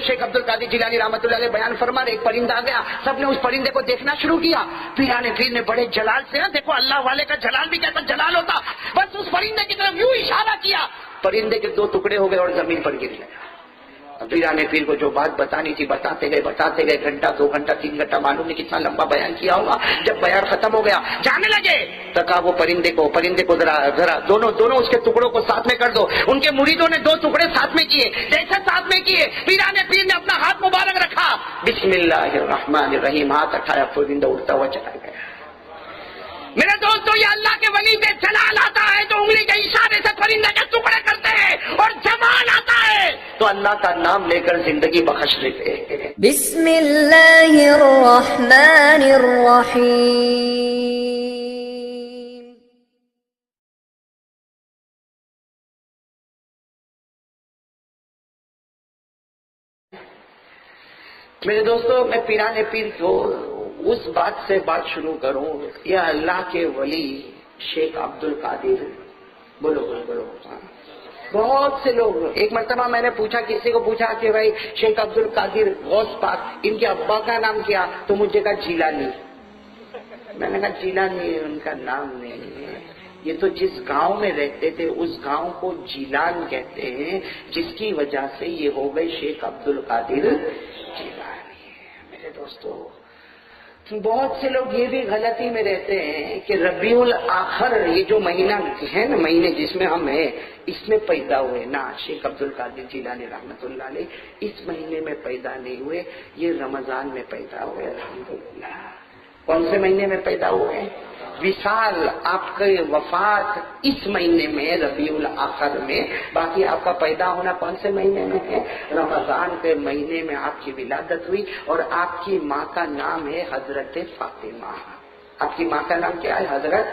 شیخ عبد القادر جیلانی رحمۃ اللہ علیہ بیان فرما رہے، ایک پرندہ آ گیا، سب نے اس پرندے کو دیکھنا شروع کیا، پیرانے پیر نے بڑے جلال سے، نا دیکھو اللہ والے کا جلال بھی کیسا جلال ہوتا، بس اس پرندے کی طرف یوں اشارہ کیا، پرندے کے 2 ٹکڑے ہو گئے اور زمین پر گر گیا۔ پیرانے پیر کو جو بات بتانی تھی بتاتے گئے، گھنٹہ 2 گھنٹہ 3 گھنٹہ معلوم نہیں کتنا لمبا بیان کیا ہوگا۔ جب بیان ختم ہو گیا جانے لگے تو کہا وہ پرندے کو ذرا دونوں اس کے ٹکڑوں کو ساتھ میں کر دو۔ ان کے مریدوں نے 2 ٹکڑے ساتھ میں کیے، جیسے ساتھ میں کیے پیرانے پیر نے اپنا ہاتھ مبارک رکھا، بسم اللہ الرحمن الرحیم، ہاتھ اٹھایا، پرندہ اڑتا ہوا چلا گیا۔ میرے دوستو، یہ اللہ کے ولی سے جلال آتا ہے تو انگلی کے اشارے سے پرندے کے ٹکڑے کرتے ہیں، اور جمال آتا ہے تو اللہ کا نام لے کر زندگی بخش لیتے ہیں۔ بسم اللہ الرحمن الرحیم۔ میرے دوستو، میں پیرانے پیر کو اس بات سے بات شروع کروں، یا اللہ کے ولی شیخ عبد القادر، بولو بہت سے لوگ، ایک مرتبہ میں نے کسی کو پوچھا کہ بھائی شیخ عبد القادر غوث پاک، ان کے ابا کا نام کیا؟ تو مجھے کہا جیلانی۔ میں نے کہا جیلانی ان کا نام نہیں ہے، یہ تو جس گاؤں میں رہتے تھے اس گاؤں کو جیلان کہتے ہیں، جس کی وجہ سے یہ ہو گئے شیخ عبد القادر جیلانی۔ میرے دوستو، بہت سے لوگ یہ بھی غلطی میں رہتے ہیں کہ ربیع الاخر، یہ جو مہینہ ہے نا، مہینے جس میں ہم ہیں، اس میں پیدا ہوئے نا شیخ عبد القادر جیلانی رحمۃ اللہ علیہ، اس مہینے میں پیدا نہیں ہوئے، یہ رمضان میں پیدا ہوئے۔ الحمدللہ۔ کون سے مہینے میں پیدا ہوئے؟ وصال، آپ کی وفات اس مہینے میں ربیع الاخر میں، باقی آپ کا پیدا ہونا کون سے مہینے میں ہے؟ رمضان کے مہینے میں آپ کی ولادت ہوئی، اور آپ کی ماں کا نام ہے حضرت فاطمہ۔ آپ کی ماں کا نام کیا ہے؟ حضرت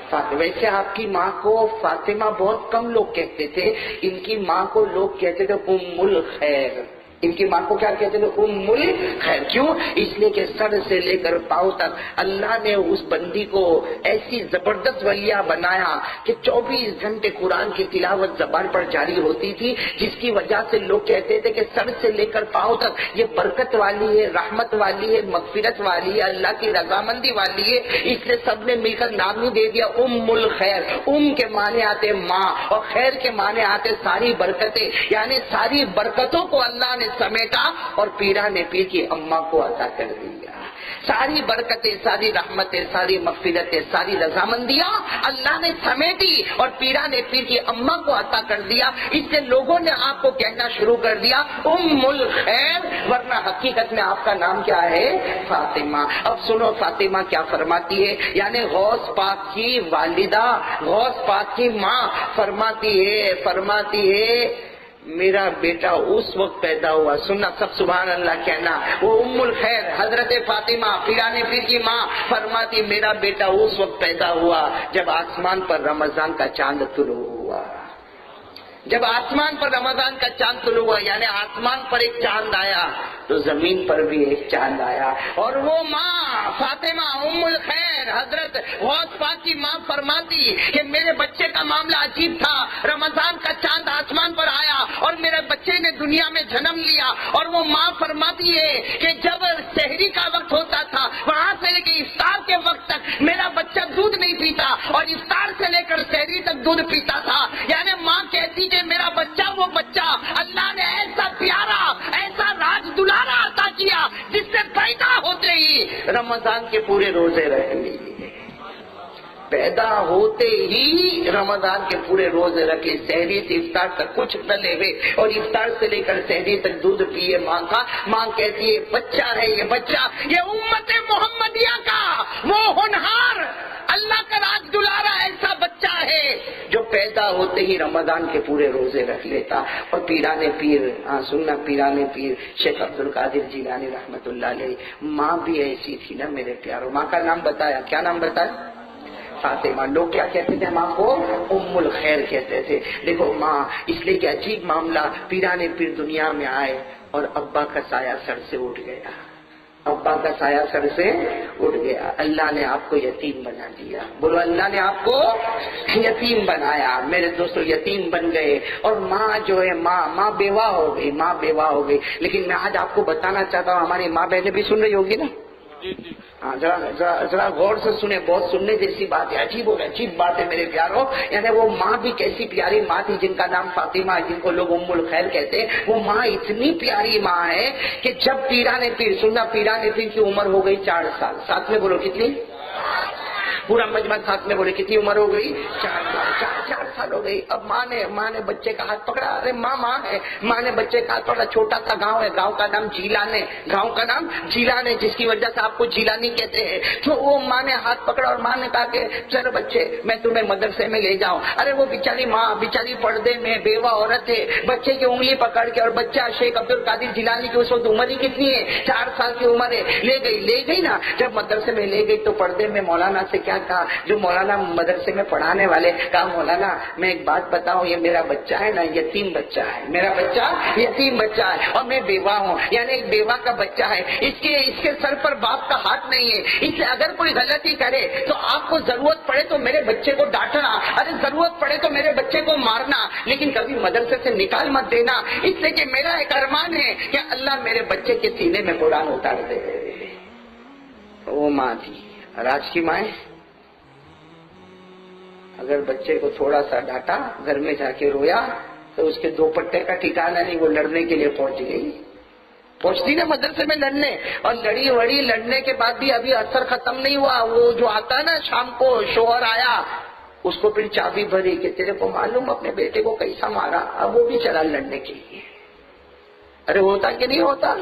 فاطمہ۔ ویسے آپ کی ماں کو فاطمہ بہت کم لوگ کہتے تھے، ان کی ماں کو لوگ کہتے تھے ام الخیر۔ ان کی ماں کو کیا کہتے تھے؟ ام الخیر۔ کیوں؟ اس لیے کہ سر سے لے کر پاؤں تک اللہ نے اس بندی کو ایسی زبردست ولیہ بنایا کہ 24 گھنٹے قرآن کی تلاوت زبان پر جاری ہوتی تھی، جس کی وجہ سے لوگ کہتے تھے کہ سر سے لے کر پاؤں تک یہ برکت والی ہے، رحمت والی ہے، مغفرت والی ہے، اللہ کی رضامندی والی ہے۔ اس لیے سب نے مل کر نام ہی دے دیا ام الخیر۔ ام کے معنی آتے ماں، اور خیر کے معنی آتے ساری برکتیں، یعنی ساری برکتوں کو اللہ نے سمیٹا اور پیرانے پیر کی اماں کو عطا کر دیا۔ ساری برکتیں، ساری رحمتیں، ساری مغفرتیں، ساری رضامندیاں اللہ نے سمیٹی اور پیرانے پیر کی اماں کو عطا کر دیا۔ اس سے لوگوں نے آپ کو کہنا شروع کر دیا ام الخیر، ورنہ حقیقت میں آپ کا نام کیا ہے؟ فاطمہ۔ اب سنو فاطمہ کیا فرماتی ہے، یعنی غوث پاک کی والدہ، غوث پاک کی ماں فرماتی ہے میرا بیٹا اس وقت پیدا ہوا، سننا سب سبحان اللہ کہنا، وہ ام الخیر حضرت فاطمہ پیرانے پیر کی ماں فرماتی میرا بیٹا اس وقت پیدا ہوا جب آسمان پر رمضان کا چاند طلوع ہوا۔ جب آسمان پر رمضان کا چاند طلوع ہوا، یعنی آسمان پر ایک چاند آیا تو زمین پر بھی ایک چاند آیا، اور وہ ماں فاطمہ ام الخیر حضرت غوث پاک کی ماں فرماتی کہ میرے بچے کا معاملہ عجیب تھا، رمضان کا چاند آسمان پر آیا اور میرے بچے نے دنیا میں جنم لیا، اور وہ ماں فرماتی ہے کہ جب سحری کا وقت ہوتا تھا وہاں سے لے کے افطار کے وقت تک میرا بچہ دودھ نہیں پیتا، اور افطار سے لے کر سحری تک دودھ پیتا تھا، یعنی ماں کہتی کہ میرا بچہ وہ بچہ اللہ نے ایسا پیارا، ایسا راج دلارا عطا کیا جس سے پیدا ہوتے ہی رمضان کے پورے روزے رکھ لیے، پیدا ہوتے ہی رمضان کے پورے روزے رکھے، سحری سے افطار تک کچھ نہ لے ہوئے، اور افطار سے لے کر سحری تک دودھ پیے ماں کا۔ ماں کہتی ہے بچہ ہے یہ بچہ، یہ امت محمدیہ کا وہ ہونہار اللہ کا راج دلارا ایسا بچہ ہے جو پیدا ہوتے ہی رمضان کے پورے روزے رکھ لیتا۔ اور پیرانے پیر، سننا پیرانے پیر شیخ عبد القادر جیلانی رحمۃ اللہ علیہ، ماں بھی ایسی تھی نا میرے پیاروں۔ ماں کا نام بتایا، کیا نام بتایا؟ فاطمہ۔ لوگ کیا کہتے تھے ماں کو؟ ام الخیر کہتے تھے۔ دیکھو ماں، اس لیے کہ عجیب معاملہ، پیرانے پیر دنیا میں آئے اور ابا کا سایہ سر سے اٹھ گیا، ابا کا سایہ سر سے اٹھ گیا. اللہ نے آپ کو یتیم بنا دیا. بولو اللہ نے آپ کو یتیم بنایا. میرے دوستو یتیم بن گئے اور ماں جو ہے ماں بیوہ ہو گئی. ماں بیوہ ہو گئی. لیکن میں آج آپ کو بتانا چاہتا ہوں, ہماری ماں بہنیں بھی سن رہی ہوگی نا, ہاں ذرا غور سے سنیں, بہت سننے جیسی بات ہے, عجیب بات ہے میرے پیاروں. یعنی وہ ماں بھی کیسی پیاری ماں تھی جن کا نام فاطمہ, جن کو لوگ ام الخیر کہتے ہیں. وہ ماں اتنی پیاری ماں ہے کہ جب پیران پیر کی عمر ہو گئی 4 سال, ساتھ میں بولو کتنی, پورا مجمع ساتھ میں بولے کتنی عمر ہو گئی, 4 سال ہو گئی. اب ماں نے بچے کا ہاتھ پکڑا. ارے ماں ہے, ماں نے بچے کا ہاتھ پکڑا. چھوٹا سا گاؤں ہے, گاؤں کا نام جیلان ہے, جس کی وجہ سے آپ کو جیلانی کہتے ہیں. تو وہ ماں نے ہاتھ پکڑا اور ماں نے کہا کہ چلو بچے میں تمہیں مدرسے میں لے جاؤں. ارے وہ بیچاری پردے میں بیوہ عورت ہے, بچے کی انگلی پکڑ کے, اور بچہ شیخ عبد القادر جیلانی کی اس وقت عمر ہی کتنی ہے, 4 سال کی عمر ہے. لے گئی نا. جب مدرسے میں لے گئی تو پردے میں مولانا سے کیا کہا, جو مولانا مدرسے میں پڑھانے والے, کہا مولانا میں ایک بات بتاؤں, یہ میرا بچہ ہے نا یتیم بچہ ہے, میرا بچہ یتیم بچہ ہے, اور میں بیوہ ہوں, یعنی ایک بیوہ کا بچہ ہے. اس کے سر پر باپ کا ہاتھ نہیں ہے. اس لیے اگر کوئی غلطی کرے تو آپ کو ضرورت پڑے تو میرے بچے کو ڈانٹنا, ارے ضرورت پڑے تو میرے بچے کو مارنا, لیکن کبھی مدرسے سے نکال مت دینا. اس لیے کہ میرا ایک ارمان ہے کہ اللہ میرے بچے کے سینے میں قرآن اتار دے. وہ ماں تھی. اور آج کی مائیں اگر بچے کو تھوڑا سا ڈانٹا, گھر میں جا کے رویا, تو اس کے 2 پٹے کا ٹھکانا نہیں, وہ لڑنے کے لیے پہنچتی نا مدرسے میں لڑنے. اور لڑنے کے بعد بھی ابھی اثر ختم نہیں ہوا. وہ جو آتا نا شام کو, شوہر آیا, اس کو پھر چابی بھری کہ تیرے کو معلوم اپنے بیٹے کو کیسا مارا. اب وہ بھی چلا لڑنے کے لیے. ارے ہوتا کہ نہیں ہوتا.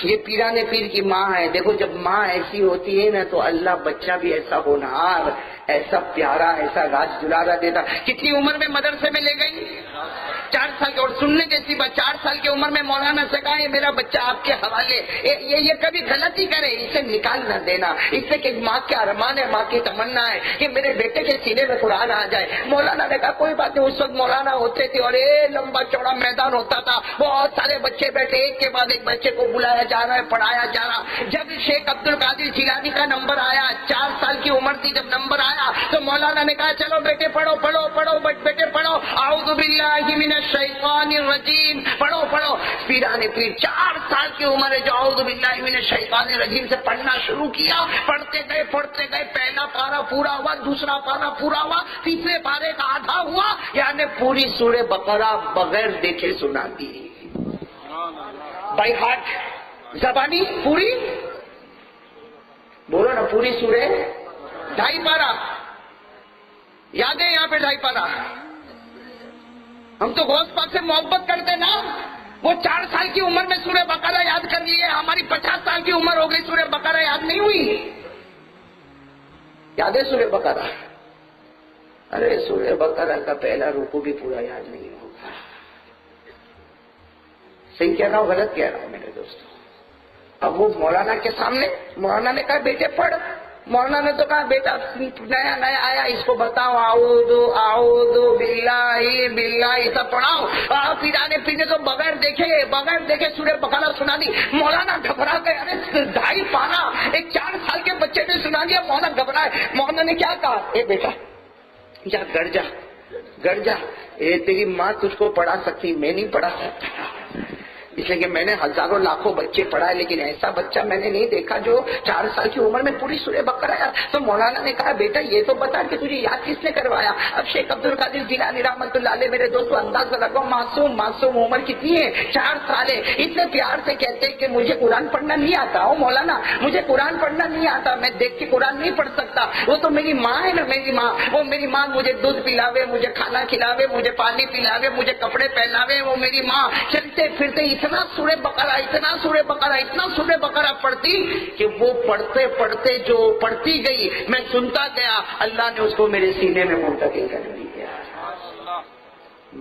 یہ پیران پیر کی ماں ہے. دیکھو جب ماں ایسی ہوتی ہے نا تو اللہ بچہ بھی ایسا ہونہار, ایسا پیارا, ایسا راج دلارا دیتا. کتنی عمر میں مدرسے میں لے گئی, 4 سال کے. اور سننے جیسی بات, 4 سال کی عمر میں مولانا سے کہا یہ میرا بچہ آپ کے حوالے. یہ کبھی غلطی کرے اسے نکال نہ دینا. اس سے کہ ماں کے ارمان ہے, ماں کی تمنا ہے کہ میرے بیٹے کے سینے میں قرآن آ جائے. مولانا نے کہا کوئی بات نہیں. اس وقت مولانا ہوتے تھے اور لمبا چوڑا میدان ہوتا تھا, بہت سارے بچے بیٹھے, ایک کے بعد ایک بچے کو بلایا جا رہا ہے, پڑھایا جا رہا. جب شیخ عبد القادر جیلانی کا نمبر آیا, 4 سال کی عمر تھی جب نمبر آیا, تو مولانا نے کہا چلو بیٹے پڑھو بیٹے پڑھو, اعوذ باللہ من الشیطان الرجیم, پڑھو. پیران پیر 4 سال کی عمر ہے جو اعوذ باللہ من الشیطان الرجیم سے پڑھنا شروع کیا. پڑھتے گئے, پہلا پارہ پورا ہوا, دوسرا پارہ پورا ہوا, تیسرے پارے کا آدھا ہوا, یعنی پوری سورہ بقرہ بغیر دیکھے سنا دی, بائی ہارٹ, زبانی پوری. بولو نا پوری سورہ, 2.5 پارہ یاد ہے یہاں پہ, 2.5 پارہ. ہم تو غوث پاک سے محبت کرتے نا. وہ 4 سال کی عمر میں سورہ بقرہ یاد کر لیے, ہماری 50 سال کی عمر ہو گئی, سورہ بقرہ یاد نہیں ہوئی. یاد ہے سورہ بقرہ؟ ارے سورہ بقرہ کا پہلا رکوع بھی پورا یاد نہیں ہوگا. صحیح کہہ رہا ہوں غلط کہہ رہا ہوں میرے دوستوں؟ اب وہ مولانا کے سامنے, مولانا نے کہا بیٹے پڑھ. مولانا نے تو کہا بیٹا نیا آیا, اس کو بتاؤ اعوذ باللہ سب پڑھاؤ. پیرانے پینے تو بغیر دیکھے سورہ بقرہ سنا دی. مولانا گھبرا گئے. ارے 2.5 پارہ ایک 4 سال کے بچے نے سنا دیا. مولانا گھبرائے. مولانا نے کیا کہا, اے بیٹا جا گڑ جا, تیری ماں تجھ کو پڑھا سکتی, میں نہیں پڑھا سکتا. اس لیے کہ میں نے ہزاروں لاکھوں بچے پڑھائے, لیکن ایسا بچہ میں نے نہیں دیکھا جو 4 سال کی عمر میں پوری سورہ بقرہ آیا. تو مولانا نے کہا بیٹا یہ تو بتا کہ تجھے یاد کس نے کروایا. اب شیخ عبد القادر جیلانی رحمۃ اللہ علیہ, میرے دوستوں اندازہ لگاؤ, معصوم عمر کتنی ہے, 4 سال ہے. اتنے پیار سے کہتے ہیں کہ مجھے قرآن پڑھنا نہیں آتا. مولانا مجھے قرآن پڑھنا نہیں آتا, میں دیکھ کے قرآن نہیں پڑھ سکتا. وہ تو میری ماں ہے نا, میری ماں مجھے دودھ پلاوے, مجھے کھانا کھلاوے, مجھے پانی پلاوے, مجھے کپڑے پہناوے. وہ میری ماں چلتے پھرتے اتنا سورہ بقرہ پڑھتی کہ وہ پڑھتے جو پڑھتی گئی میں سنتا گیا. اللہ نے اس کو میرے سینے میں منتقل کر دیا.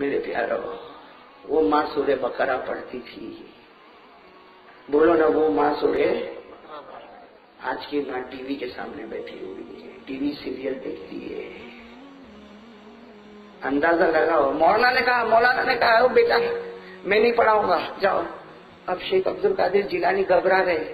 میرے پیارو, وہ ماں سورہ بقرہ پڑھتی تھی. بولو نا وہ ماں سورہ. آج کی ماں ٹی وی کے سامنے بیٹھی ہوئی ہے, ٹی وی سیریل دیکھتی ہے. اندازہ لگاؤ. مولانا نے کہا بیٹا میں نہیں پڑھاؤں گا, جاؤ. اب شیخ عبد القادر جیلانی گھبرا رہے,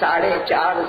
4.5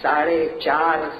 4.5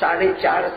4.5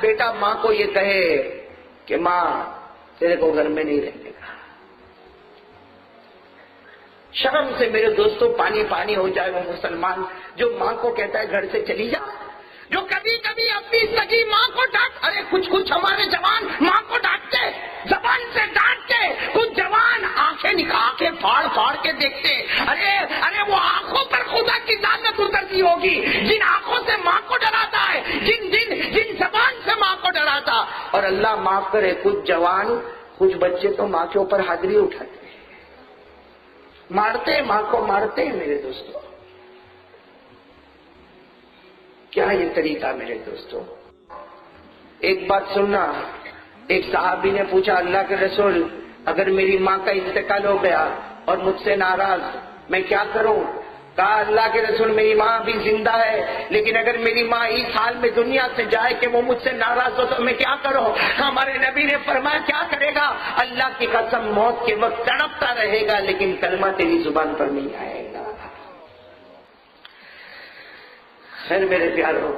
بیٹا ماں کو یہ کہے کہ ماں تیرے کو گھر میں نہیں رہنے کا، شرم سے میرے دوستوں پانی پانی ہو جائے وہ مسلمان جو ماں کو کہتا ہے گھر سے چلی جا، جو کبھی کبھی اپنی سگی ماں کو ڈانٹ، ارے کچھ ہمارے جوان ماں کو ڈانٹتے، زبان سے ڈانٹتے، کچھ جوان آنکھیں پھاڑ کے دیکھتے، ارے وہ آنکھوں پر خدا کی لعنت اترتی ہوگی جن آنکھوں سے ماں کو ڈراتا ہے، جن زبان سے ماں کو ڈراتا، اور اللہ معاف کرے کچھ جوان کچھ بچے تو ماں کے اوپر حاضری اٹھاتے ہیں، مارتے ماں کو مارتے ہیں میرے دوستوں۔ کیا یہ طریقہ میرے دوستوں؟ ایک بات سننا، ایک صحابی نے پوچھا اللہ کے رسول اگر میری ماں کا انتقال ہو گیا اور مجھ سے ناراض میں کیا کروں؟ کہا اللہ کے رسول میری ماں بھی زندہ ہے لیکن اگر میری ماں اس حال میں دنیا سے جائے کہ وہ مجھ سے ناراض ہو تو میں کیا کروں؟ ہمارے نبی نے فرمایا کیا کرے گا؟ اللہ کی قسم موت کے وقت تڑپتا رہے گا لیکن کلمہ تیری زبان پر نہیں آئے گا۔ خیر میرے پیارو،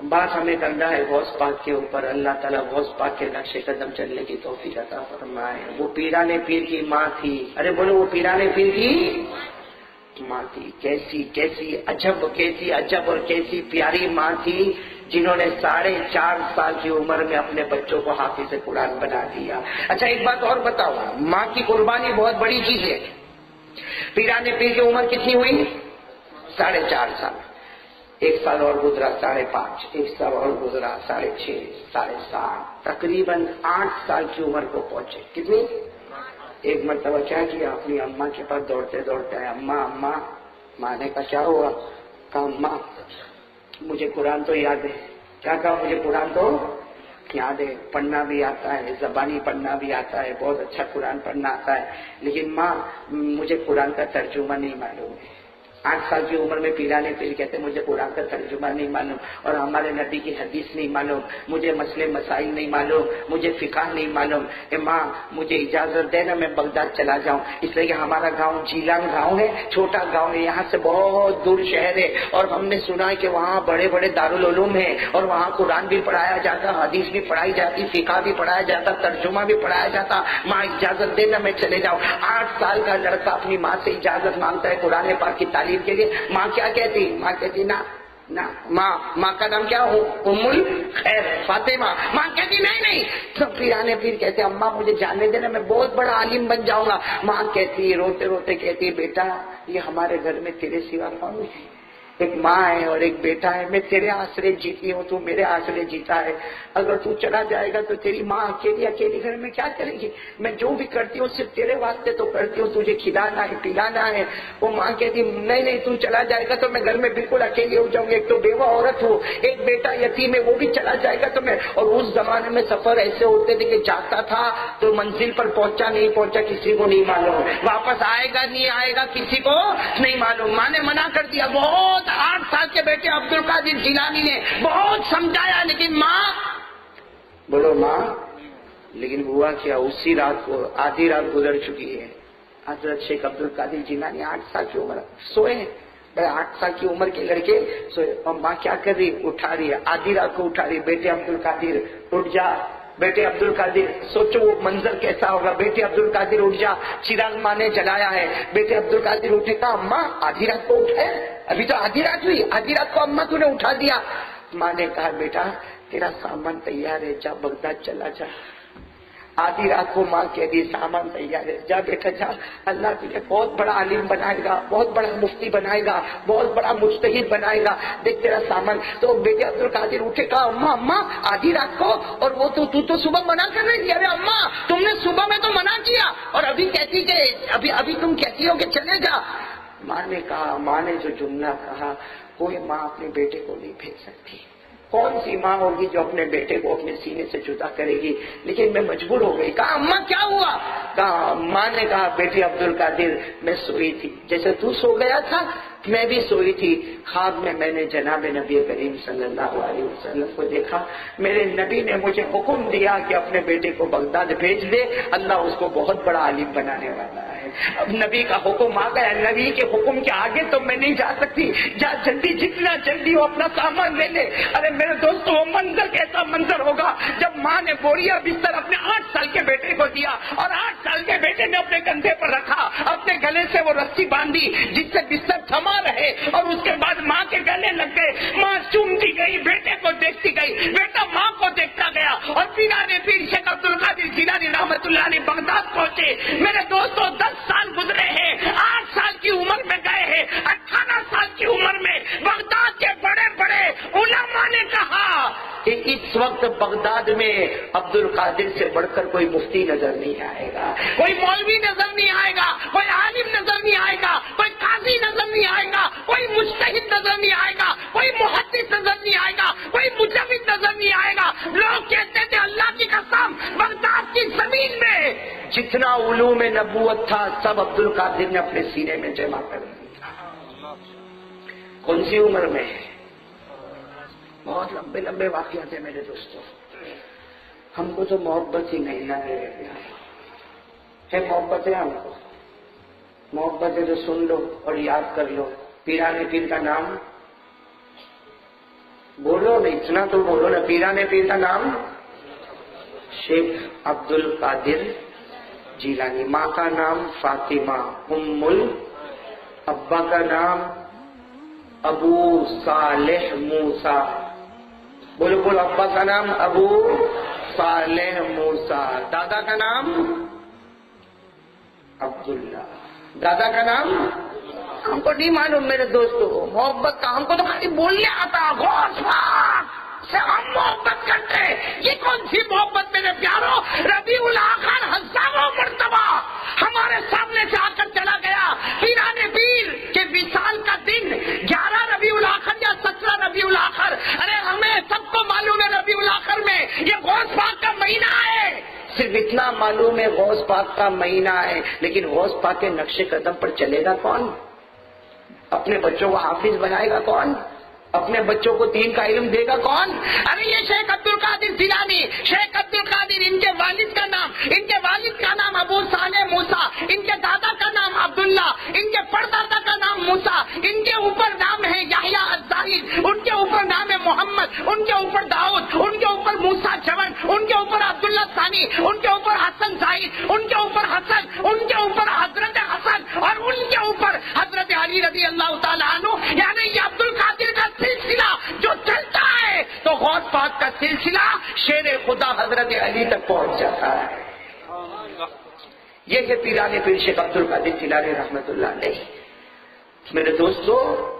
بات ہمیں کرنا ہے غوث پاک کے اوپر۔ اللہ تعالیٰ غوث پاک کے نقش قدم چلنے کی توفیق عطا فرمائے۔ وہ پیران پیر کی ماں تھی، ارے بولو وہ پیران پیر کی ماں تھی، کیسی عجب اور کیسی پیاری ماں تھی جنہوں نے 4.5 سال کی عمر میں اپنے بچوں کو حافظ قرآن بنا دیا۔ اچھا ایک بات اور بتاؤ، ماں کی قربانی بہت بڑی چیز ہے۔ پیران پیر کی عمر کتنی ہوئی؟ 4.5 سال۔ 1 سال اور گزرا 5.5، 1 سال اور گزرا 6.5، 7.5، تقریباً 8 سال کی عمر کو پہنچے۔ کتنی؟ ایک مرتبہ کیا کیا، اپنی اماں کے پاس دوڑتے آئے، اماں ماں نے کہا کیا ہوا؟ کہا اماں مجھے قرآن تو یاد ہے۔ کیا کہا؟ مجھے قرآن تو یاد ہے، پڑھنا بھی آتا ہے، زبانی پڑھنا بھی آتا ہے، بہت اچھا قرآن پڑھنا آتا ہے، لیکن ماں مجھے قرآن کا ترجمہ نہیں معلوم ہے۔ 8 سال کی عمر میں پیران پیر کہتے مجھے قرآن کا ترجمہ نہیں معلوم اور ہمارے نبی کی حدیث نہیں معلوم، مجھے مسئلے مسائل نہیں معلوم، مجھے فقہ نہیں معلوم، کہ ماں مجھے اجازت دے نا میں بغداد چلا جاؤں۔ اس لیے کہ ہمارا گاؤں جیلان گاؤں ہے، چھوٹا گاؤں ہے، یہاں سے بہت دور شہر ہے اور ہم نے سنا ہے کہ وہاں بڑے بڑے دارالعلوم ہیں اور وہاں قرآن بھی پڑھایا جاتا، حدیث بھی پڑھائی جاتی، فقہ بھی پڑھایا جاتا، ترجمہ بھی پڑھایا جاتا، ماں اجازت دے نا میں چلے جاؤں۔ 8 سال کا لڑکا اپنی ماں سے اجازت مانگتا ہے قرآن پاک کی تعلیم کے لیے، ماں کیا کہتی؟ ماں کہتی نا ماں کا نام کیا ہو؟ ام الخیر فاطمہ۔ ماں کہتی نہیں۔ سب پیرانے پیر کہتے اماں مجھے جاننے دینا میں بہت بڑا عالم بن جاؤں گا۔ ماں کہتی روتے کہتی بیٹا یہ ہمارے گھر میں تیرے سوا کون ہے؟ ایک ماں ہے اور ایک بیٹا ہے، میں تیرے آسرے جیتی ہوں، تو میرے آسرے جیتا ہے، اگر تو چلا جائے گا تو تیری ماں اکیلی گھر میں کیا کرے گی؟ میں جو بھی کرتی ہوں صرف تیرے واسطے تو کرتی ہوں، تجھے کھلانا ہے پلانا ہے۔ وہ ماں کہتی نہیں تو چلا جائے گا تو میں گھر میں بالکل اکیلی ہو جاؤں گی، ایک تو بیوہ عورت ہو، ایک بیٹا یتیم ہے، وہ بھی چلا جائے گا تو میں۔ اور اس زمانے میں سفر ایسے ہوتے تھے کہ جاتا تھا تو منزل پر پہنچا نہیں پہنچا کسی کو نہیں معلوم، واپس آئے گا نہیں آئے گا کسی کو نہیں معلوم۔ ماں نے منع کر دیا، بہت 8 سال کے بیٹے عبد القادر جیلانی نے بہت سمجھایا لیکن ماں بولو ماں، لیکن ہوا کیا؟ اسی رات کو آدھی رات گزر چکی ہے، حضرت شیخ عبد القادر جیلانی 8 سال کی عمر سوئے ہیں، 8 سال کی عمر کے لڑکے سوئے اور ماں کیا کر رہی؟ اٹھا رہی ہے، آدھی رات کو اٹھا رہی ہے، بیٹے عبد القادر اٹھ جا، بیٹے عبد القادر۔ سوچو وہ منظر کیسا ہوگا، بیٹے عبد القادر اٹھ جا، چراغ ماں نے جلایا ہے، بیٹے عبد القادر اٹھے، کہا اماں آدھی رات کو اٹھے؟ ابھی تو آدھی رات ہوئی، آدھی رات کو اماں تو نے اٹھا دیا۔ ماں نے کہا بیٹا تیرا سامان تیار ہے، جا بغداد چلا جا۔ آدھی رات کو ماں کہہ دی سامان تیار ہے، جا بیٹا جا، اللہ تجھے بہت بڑا عالم بنائے گا، بہت بڑا مفتی بنائے گا، بہت بڑا مجتہد بنائے گا، دیکھ تیرا سامان۔ تو بیٹے عبد القادر اٹھے، کہا اماں آدھی رات کو، اور وہ تو صبح منع کر رہی تھی، ارے اماں تم نے صبح میں تو منع کیا اور ابھی کہتی کہ ابھی تم کہتی ہو کہ چلے جا۔ ماں نے جو جملہ کہا کوئی ماں اپنے بیٹے کو نہیں بھیج سکتی، کون سی ماں ہوگی جو اپنے بیٹے کو اپنے سینے سے جدا کرے گی؟ لیکن میں مجبور ہو گئی۔ کہا اماں کیا ہوا؟ کہا ماں نے کہا بیٹی عبد القادر میں سوئی تھی، جیسے تو سو گیا تھا میں بھی سوئی تھی، خواب میں نے جناب نبی کریم صلی اللہ علیہ وسلم کو دیکھا. میرے نبی نے مجھے حکم دیا کہ اپنے بیٹے کو بغداد بھیج دے، اللہ اس کو بہت بڑا عالم بنانے والا ہے. اب نبی کا حکم آ گیا، نبی کے حکم کے آگے تو میں نہیں جا سکتی. جا جلدی، جتنا جلدی وہ اپنا سامان لے لے. ارے میرے دوستوں، وہ منظر کیسا منظر ہوگا جب ماں نے بوریا بستر اپنے 8 سال کے بیٹے کو دیا اور 8 سال کے بیٹے نے اپنے کندھے پر رکھا، اپنے گلے سے وہ رسی باندھی جس سے بستر تھما رہے، اور اس کے بعد ماں کے گلے لگ گئے. ماں چومتی گئی، بیٹے کو دیکھتی گئی، بیٹا ماں کو دیکھتا گیا. اور پیرانے پیر شیخ عبد القادر جیلانی رحمت اللہ علیہ بغداد پہنچے. میرے دوستوں 10 سال گزرے ہیں، 8 سال کی عمر میں گئے ہیں، 18 سال کی عمر میں بغداد کے بڑے بڑے علماء نے کہا کہ اس وقت بغداد میں عبد القادر سے بڑھ کر کوئی مفتی نظر نہیں آئے گا، کوئی مولوی نظر نہیں آئے گا، کوئی عالم نظر نہیں آئے گا، کوئی قاضی نظر نہیں آئے گا، کوئی مجتہد نظر نہیں آئے گا، کوئی محدث نظر نہیں آئے گا، کوئی مجود نظر نہیں آئے گا. لوگ کہتے تھے اللہ کی قسم بغداد کی زمین میں جتنا علوم نبوت تھا سب عبد القادر نے اپنے سینے میں جمع کر دیا. کون سی عمر میں؟ بہت لمبے لمبے واقعات ہیں میرے دوستوں. ہم کو تو محبت ہی نہیں ہے. محبت ہے ہم کو، محبت ہے تو سن لو اور یاد کر لو. پیرانے پیر کا نام بولو نا، اتنا تو بولو نا. پیرانے پیر کا نام شیخ عبد القادر جیلانی. ماں کا نام فاطمہ ابا کا نام ابو صالح موسیٰ. بولو بولو، ابا کا نام ابو صالح موسیٰ، دادا کا نام عبداللہ. دادا کا نام ہم کو نہیں معلوم میرے دوستوں. محبت کا ہم کو تو خالی بولنے آتا، غوث پاک سے ہم محبت کرتے. یہ کون سی محبت میرے پیاروں؟ ربیع الاخر ہزاروں مرتبہ ہمارے سامنے سے آ کر چلا گیا. پیرانے پیر کے وصال کا دن 11 ربیع الاخر یا 17 ربیع الاخر. ارے ہمیں سب کو معلوم ہے ربیع الاخر میں یہ غوث پاک کا مہینہ ہے. صرف اتنا معلوم ہے غوث پاک کا مہینہ ہے، لیکن غوث پاک کے نقش قدم پر چلے گا کون؟ اپنے بچوں کو حافظ بنائے گا کون؟ اپنے بچوں کو دین کا علم دے گا کون؟ ارے یہ شیخ عبد القادر جیلانی، شیخ عبد القادر، ان کے والد کا نام ابو صالح موسیٰ، ان کے دادا کا نام عبداللہ، ان کے پردادا کا نام موسیٰ، ان کے اوپر نام ہے یحییٰ الزاہد، ان کے اوپر نام ہے محمد، ان کے اوپر داؤد، ان کے اوپر موسیٰ جون، ان کے اوپر عبداللہ ثانی، ان کے اوپر حسن زاہد، ان کے اوپر حسن، ان کے اوپر حضرت حسن، اور ان کے اوپر حضرت علی رضی اللہ تعالیٰ عنہ. یعنی یہ عبد القادر کا سلسلہ جو چلتا ہے تو غوث پاک کا سلسلہ شیر خدا حضرت علی تک پہنچ جاتا ہے. یہ ہے پیرانے پیر شیخ عبد القادر جیلانی رحمت اللہ علیہ. میرے دوستو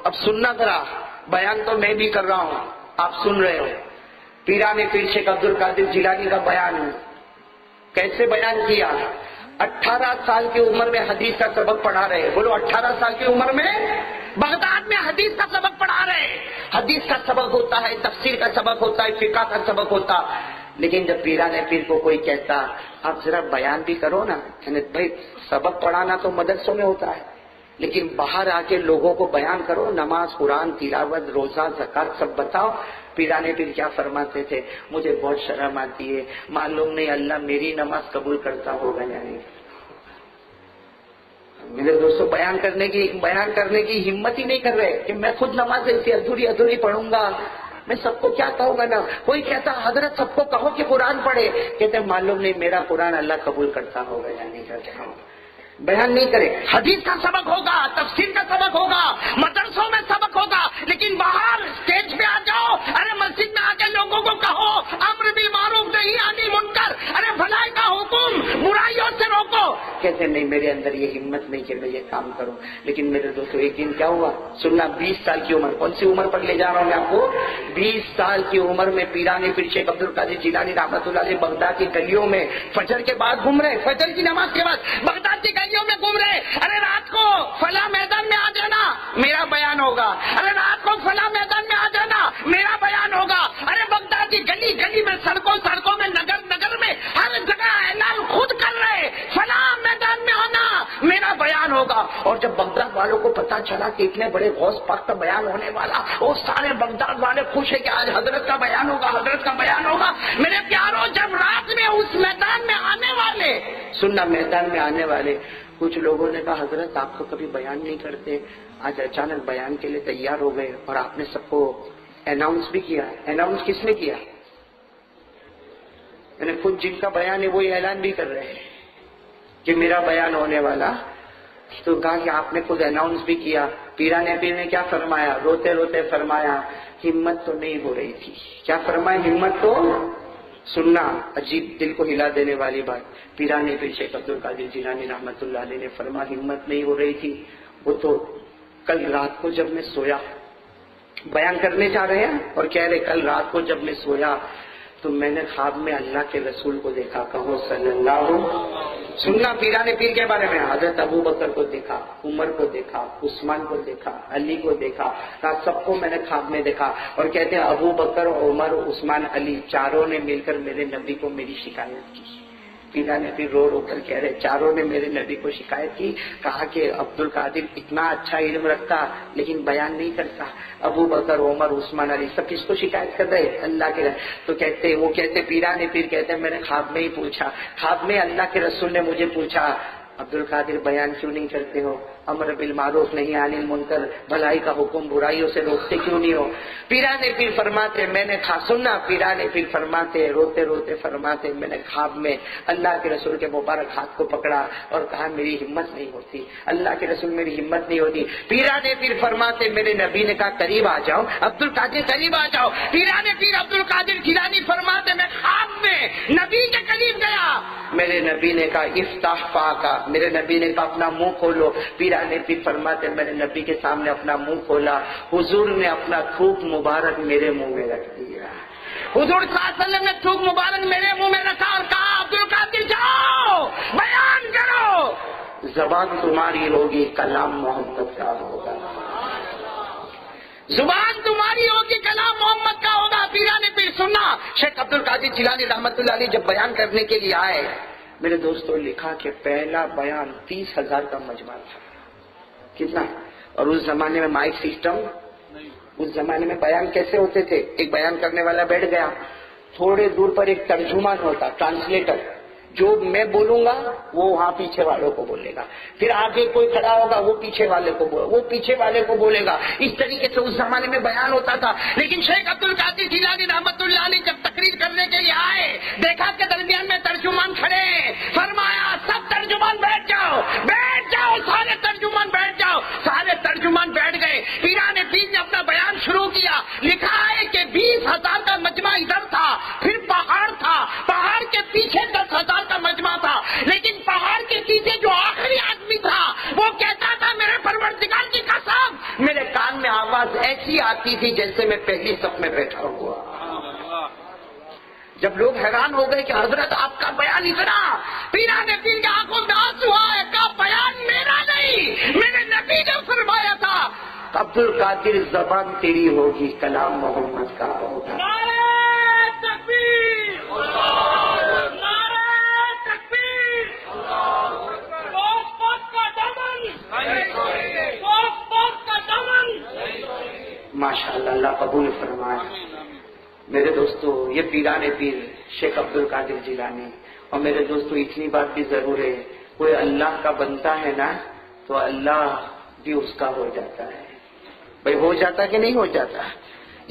اب سننا ذرا، بیان تو میں بھی کر رہا ہوں، آپ سن رہے ہو. پیرانے پیر شیخ عبد القادر جیلانی کا بیان کیسے بیان کیا؟ 18 سال کی عمر میں حدیث کا سبق پڑھا رہے. بولو 18 سال کی عمر میں بغداد میں حدیث کا سبق پڑھا رہے. حدیث کا سبق ہوتا ہے، تفسیر کا سبق ہوتا ہے، فقہ کا سبق ہوتا. لیکن جب پیرانے پیر کو کوئی کہتا آپ ذرا بیان بھی کرو نا، یعنی بھائی سبق پڑھانا تو مدرسوں میں ہوتا ہے، لیکن باہر آ کے لوگوں کو بیان کرو، نماز، قرآن، تلاوت، روزہ، زکوٰۃ سب بتاؤ. پیرانے پیر کیا فرماتے تھے؟ مجھے بہت شرم آتی ہے، معلوم نہیں اللہ میری نماز قبول کرتا ہوگا یا نہیں. میرے دوستوں بیان کرنے کی ہمت ہی نہیں کر رہے کہ میں خود نماز ایسی ادھوری پڑھوں گا، میں سب کو کیا کہوں گا نا. کوئی کہتا حضرت سب کو کہو کہ قرآن پڑھے، کہتے معلوم نہیں میرا قرآن اللہ قبول کرتا ہوگا یا نہیں کرتا. بیان نہیں کرے. حدیث کا سبق ہوگا، تفسیر کا سبق ہوگا، مدرسوں میں سبق ہوگا، لیکن باہر اسٹیج پہ آ جاؤ، ارے مسجد میں آ کے لوگوں کو کہو امر بالمعروف نہی عن المنکر، ارے بھلائی کا حکم، برائیوں سے روکو. کہتے نہیں میرے اندر یہ ہمت نہیں کہ میں یہ کام کروں. لیکن میرے دوستوں ایک دن کیا ہوا سننا. 20 سال کی عمر، کون سی عمر پر لے جا رہا ہوں میں آپ کو؟ 20 سال کی عمر میں پیرانے پیر شیخ عبد القادر جیلانی رحمۃ اللہ علیہ بغداد کی گلیوں میں فجر کے بعد گھوم رہے، فجر کی نماز کے بعد بغداد کی گلیوں میں گھوم رہے. ارے رات کو فلاں میدان میں آ جانا میرا بیان ہوگا، ارے رات کو فلاں میدان میں آ جانا میرا بیان ہوگا. ارے بغداد کی گلی میں، سڑکوں میں، نگر میں، ہر جگہ اعلان خود کر رہے فلاں میدان میں آنا میرا بیان ہوگا. اور جب بغداد والوں کو پتا چلا کہ اتنے بڑے غوث پاک کا بیان ہونے والا، وہ سارے بغداد والے خوش ہے کہ آج حضرت کا بیان ہوگا، حضرت کا بیان ہوگا۔ میرے پیاروں، جب رات میں اس میدان میں آنے والے، سننا، میدان میں آنے والے کچھ لوگوں نے کہا حضرت آپ تو کبھی بیان نہیں کرتے، آج اچانک بیان کے لیے تیار ہو گئے اور آپ نے سب کو اناؤنس بھی کیا۔ اناؤنس کس نے کیا؟ یعنی خود جن کا بیان ہے وہی اعلان بھی کر رہے ہیں کہ میرا بیان ہونے والا۔ تو کہا کہ آپ نے خود اناؤنس بھی کیا۔ پیران پیر نے کیا فرمایا؟ روتے روتے فرمایا ہمت تو نہیں ہو رہی تھی۔ کیا فرمایا؟ ہمت تو، سننا عجیب دل کو ہلا دینے والی بات، پیران پیر شیخ عبد القادر جیلانی رحمت اللہ علیہ نے فرمایا ہمت نہیں ہو رہی تھی، وہ تو کل رات کو جب میں سویا، بیان کرنے جا رہے ہیں اور کہہ رہے کل رات کو جب میں سویا تو میں نے خواب میں اللہ کے رسول کو دیکھا، کہو صلی اللہ، سننا پیران پیر کے بارے میں، حضرت ابو بکر کو دیکھا، عمر کو دیکھا، عثمان کو دیکھا، علی کو دیکھا، کہا سب کو میں نے خواب میں دیکھا۔ اور کہتے ہیں ابو بکر، عمر، عثمان، علی چاروں نے مل کر میرے نبی کو میری شکایت کی۔ پیران پیر رو رو کر کہہ رہے چاروں نے میرے نبی کو شکایت کی، کہا کہ عبد القادر اتنا اچھا علم رکھتا لیکن بیان نہیں کرتا۔ ابو بکر، عمر، عثمان، علی سب کس کو شکایت کر رہے؟ اللہ کے۔ تو کہتے پیران پیر کہتے ہیں میں نے خواب میں ہی پوچھا، خواب میں اللہ کے رسول نے مجھے پوچھا عبد القادر بیان کیوں نہیں کرتے ہو، امر بالمعروف نہیں عن المنکر، بھلائی کا حکم برائیوں سے روکتے کیوں نہیں ہو؟ پیران پیر فرماتے میں نے سننا، پیران پیر فرماتے روتے روتے فرماتے میں نے خواب میں اللہ کے رسول کے مبارک ہاتھ کو پکڑا اور کہا میری ہمت نہیں ہوتی، اللہ کے رسول میری ہمت نہیں ہوتی۔ پیران پیر فرماتے میرے نبی نے کہا قریب آ جاؤ عبد القادر، قریب آ جاؤ۔ پیران پیر عبد القادر جیلانی فرماتے میں خواب میں نبی کے قریب گیا، میرے نبی نے کہا افتح فاکا، میرے نبی نے کہا اپنا منہ کھولو۔ پیران پیر فرماتے میں نے نبی کے سامنے اپنا منہ کھولا، حضور نے اپنا تھوک مبارک میرے منہ میں رکھ دیا۔ حضور صلی اللہ علیہ وسلم نے تھوک مبارک میرے منہ میں رکھا اور کہا عبد القادر جاؤ بیان کرو، زبان تمہاری ہوگی کلام محمد کا ہوگا، زبان تمہاری ہوگی کلام محمد کا ہوگا۔ پیران پیر سننا، شیخ عبد القادر جیلانی رحمت اللہ علیہ جب بیان کرنے کے لیے آئے، میرے دوستوں لکھا کہ پہلا بیان 30,000 کا مجمع تھا۔ کتنا؟ اور اس زمانے میں مائک سسٹم، اس زمانے میں بیان کیسے ہوتے تھے؟ ایک بیان کرنے والا بیٹھ گیا، تھوڑے دور پر ایک ترجمان ہوتا، ٹرانسلیٹر، جو میں بولوں گا وہ وہاں پیچھے والوں کو بولے گا، پھر آگے کوئی کھڑا ہوگا وہ پیچھے والے کو وہ پیچھے والے کو بولے گا۔ اس طریقے سے اس زمانے میں بیان ہوتا تھا۔ لیکن شیخ عبد القادر جیلانی رحمت اللہ علیہ جب تقریر کرنے کے لیے آئے، دیکھا کہ درمیان میں ترجمان کھڑے ہیں، فرمایا سب ترجمان بیٹھ جاؤ، بیٹھ جاؤ، سارے ترجمان بیٹھ جاؤ۔ سارے ترجمان بیٹھ گئے، پیران پیر نے اپنا بیان شروع کیا۔ لکھا ہے کہ 20,000 کا مجمع ادھر تھا، پھر پہاڑ تھا، پہاڑ کے پیچھے 10,000 کا مجمع تھا، لیکن پہاڑ کے پیچھے جو آخری آدمی تھا وہ کہتا تھا میرے پروردگار کی قسم، میرے کان میں آواز ایسی آتی تھی جیسے میں پہلی صف میں بیٹھا ہوا۔ جب لوگ حیران ہو گئے کہ حضرت آپ کا بیان اتنا، پیران پیر کی آنکھوں میں آنسو آئے، کا بیان میرا نہیں، میرے نبی نے فرمایا تھا عبد القادر زبان تیری ہوگی کلام محمد کا ہوگا۔ نعرہ تکبیر، ماشاء اللہ، اللہ قبول فرمائے۔ میرے دوستو یہ پیران پیر شیخ عبد القادر جیلانی، اور میرے دوستو اتنی بات بھی ضرور ہے، کوئی اللہ کا بنتا ہے نا تو اللہ بھی اس کا ہو جاتا ہے۔ بھائی ہو جاتا کہ نہیں ہو جاتا؟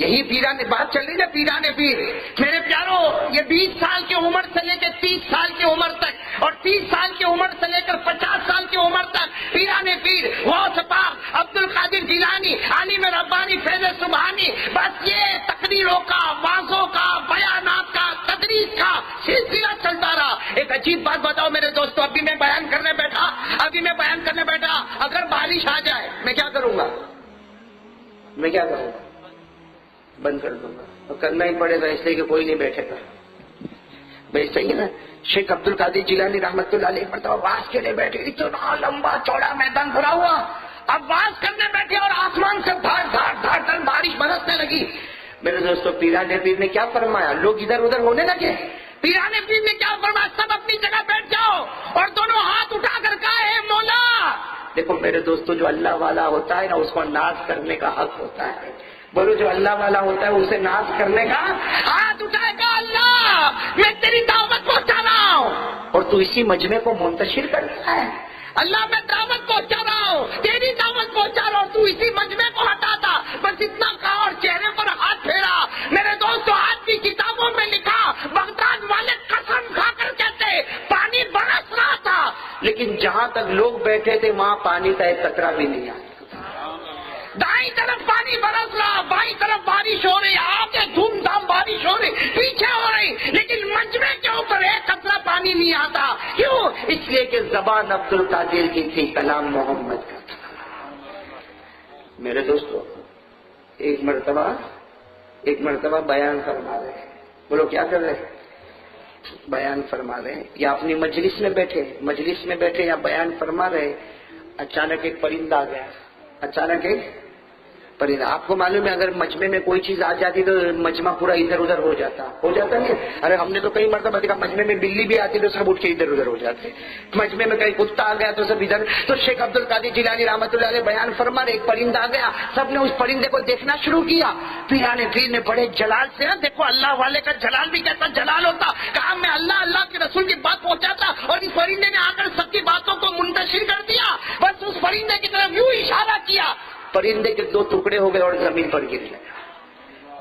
یہی پیران بات چل رہی نا، پیران پیر میرے پیاروں یہ 20 سال کی عمر سے لے کے 30 سال کی عمر تک اور 30 سال کی عمر سے لے کر 50 سال کی عمر تک پیران پیر غوث پاک عبد القادر جیلانی عالم ربانی فیض سبحانی، بس یہ تقریروں کا، وعظوں کا، بیانات کا، تدریس کا سلسلہ چلتا رہا۔ ایک عجیب بات بتاؤ میرے دوستو، ابھی میں بیان کرنے بیٹھا، اگر بارش آ جائے میں کیا کروں گا؟ بند کر دوں گا، اور کرنا ہی پڑے گا اس لیے کہ کوئی نہیں بیٹھے گا۔ بھائی صحیح ہے نا؟ شیخ عبد القادر جیلانی رحمت اللہ علیہ مرتبہ واز کے لیے بیٹھے، اتنا لمبا چوڑا میدان بھرا ہوا، اب واز کرنے بیٹھے اور آسمان سے دھاڑ دھاڑ دھاڑ دھاڑ بارش برسنے لگی۔ میرے دوستو پیران پیر نے کیا فرمایا؟ لوگ ادھر ادھر ہونے لگے۔ پیران پیر نے کیا فرمایا؟ سب اپنی جگہ بیٹھ جاؤ، اور دونوں ہاتھ اٹھا کر کہا اے مولا دیکھو میرے دوستو، جو اللہ والا ہوتا ہے نا اس کو ناز کرنے کا حق ہوتا ہے. بولو جو اللہ والا ہوتا ہے اسے ناز کرنے کا ہاتھ اٹھائے گا. اللہ میں تیری دعوت پہنچا رہا ہوں اور تو اسی مجمع کو منتشر کرتا ہے. اللہ میں دعوت پہنچا رہا ہوں، تیری دعوت پہنچا رہا ہوں، تو اسی مجمع کو ہٹاتا. بس اتنا کہا اور چہرے پر ہاتھ پھیرا. میرے دوستو آج بھی کتابوں میں لکھا، بغداد والے قسم کھا کر کہتے پانی برس رہا تھا، لیکن جہاں تک لوگ بیٹھے تھے وہاں پانی کا ایک قطرہ بھی نہیں آیا. دائیں طرف پانی برس رہا، بائیں طرف بارش ہو رہی، آگے دھوم دھام بارش ہو رہی، پیچھے ہو رہی، لیکن مجمع کے اوپر ایک قطرہ پانی نہیں آتا. کیوں؟ اس لیے کہ زبان عبد القادر کی تھی، کلام محمد کا تھا. میرے دوستو ایک مرتبہ بیان فرما رہے ہیں. بولو کیا کر رہے ہیں؟ بیان فرما رہے ہیں یا اپنی مجلس میں بیٹھے یا بیان فرما رہے. اچانک ایک پرندہ آ گیا. اچانک ایک پرندہ، آپ کو معلوم ہے اگر مجمع میں کوئی چیز آ جاتی تو مجمع پورا ادھر ادھر ہو جاتا نہیں. ارے ہم نے تو کئی مرتبہ دیکھا مجمع میں بلی بھی آتی تو سب اٹھ کے ادھر ادھر ہو جاتے. مجمع میں کہیں کتا آ گیا تو سب ادھر. تو شیخ عبد القادر جیلانی رحمۃ اللہ علیہ بیان فرما رہے، ایک پرندہ آ گیا، سب نے اس پرندے کو دیکھنا شروع کیا. پیر نے بڑے جلال سے، دیکھو اللہ والے کا جلال بھی کیسا جلال ہوتا، کہا میں اللہ کے رسول کی بات پہنچاتا اور اس پرندے نے آ کر سب کی باتوں کو منتشر کر دیا. بس اس پرندے کی طرف یوں اشارہ کیا، پرندے کے 2 ٹکڑے ہو گئے اور زمین پر گر گیا.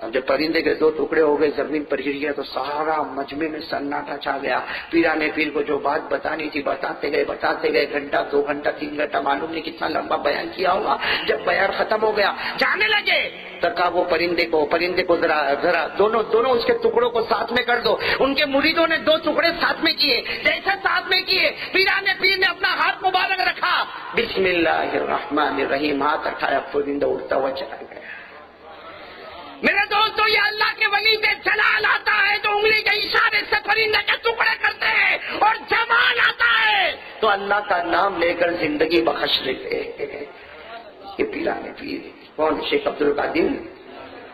اب جب پرندے کے 2 ٹکڑے ہو گئے زمین پر گر گیا تو سارا مجمع میں سناٹا چھا گیا. پیرانے پیر کو جو بات بتانی تھی بتاتے گئے، گھنٹہ 2 گھنٹہ 3 گھنٹہ معلوم نہیں کتنا لمبا بیان کیا ہوگا. جب بیان ختم ہو گیا جانے لگے تو کہا وہ پرندے کو ذرا دونوں اس کے ٹکڑوں کو ساتھ میں کر دو. ان کے مریدوں نے 2 ٹکڑے ساتھ میں کیے. جیسے ساتھ میں کیے پیرانے پیر نے اپنا ہاتھ مبارک رکھا، بسم اللہ الرحمن الرحیم، ہاتھ اٹھایا، پرندہ اڑتا ہوا چلا گیا. میرے دوستو یہ اللہ کے ولی سے جلال آتا ہے تو انگلی کے اشارے سے پرندے کے ٹکڑے کرتے ہیں، اور جمال آتا ہے تو اللہ کا نام لے کر زندگی بخش لیتے ہیں. یہ پیرانے پیر کون؟ شیخ عبد القادر.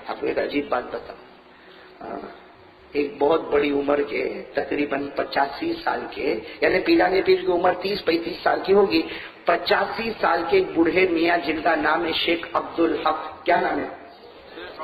آپ کو ایک عجیب بات بتاؤں، ایک بہت بڑی عمر کے تقریباً 85 سال کے، یعنی پیرانے پیر کی عمر 30-35 سال کی ہوگی، 85 سال کے بوڑھے میاں جن کا نام ہے شیخ عبد الحق. کیا نام ہے؟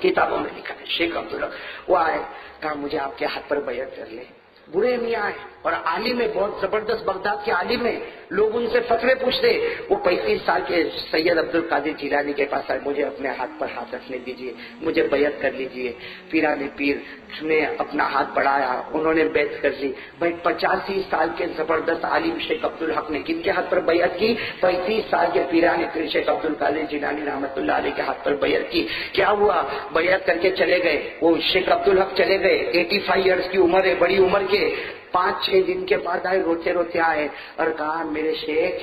کتابوں میں لکھا ہے شیخ عبد الحق. وہ آئے، کہا مجھے آپ کے ہاتھ پر بیعت کر لیں. بڑے میاں آئے اور عالم ہے، بہت زبردست، بغداد کے عالم ہے. لوگ ان سے فتوے پوچھتے. وہ 35 سال کے سید عبد القادر جیلانی کے پاس آئے، مجھے اپنے ہاتھ پر ہاتھ رکھنے دیجیے، مجھے بیعت کر لیجیے. پیرانے پیر نے اپنا ہاتھ بڑھایا، انہوں نے بیعت کر لی. بھائی 85 سال کے زبردست عالم شیخ عبد الحق نے کن کے ہاتھ پر بیعت کی؟ 35 سال کے پیرانے پیر شیخ عبد القادر جیلانی رحمۃ اللہ علیہ کے ہاتھ پر بیعت کی. کیا ہوا؟ بیعت کر کے چلے گئے. وہ شیخ عبد الحق چلے گئے، 85 ایئرس کی عمر ہے، بڑی عمر کے. 5-6 دن کے بعد آئے، روتے آئے اور کہا میرے شیخ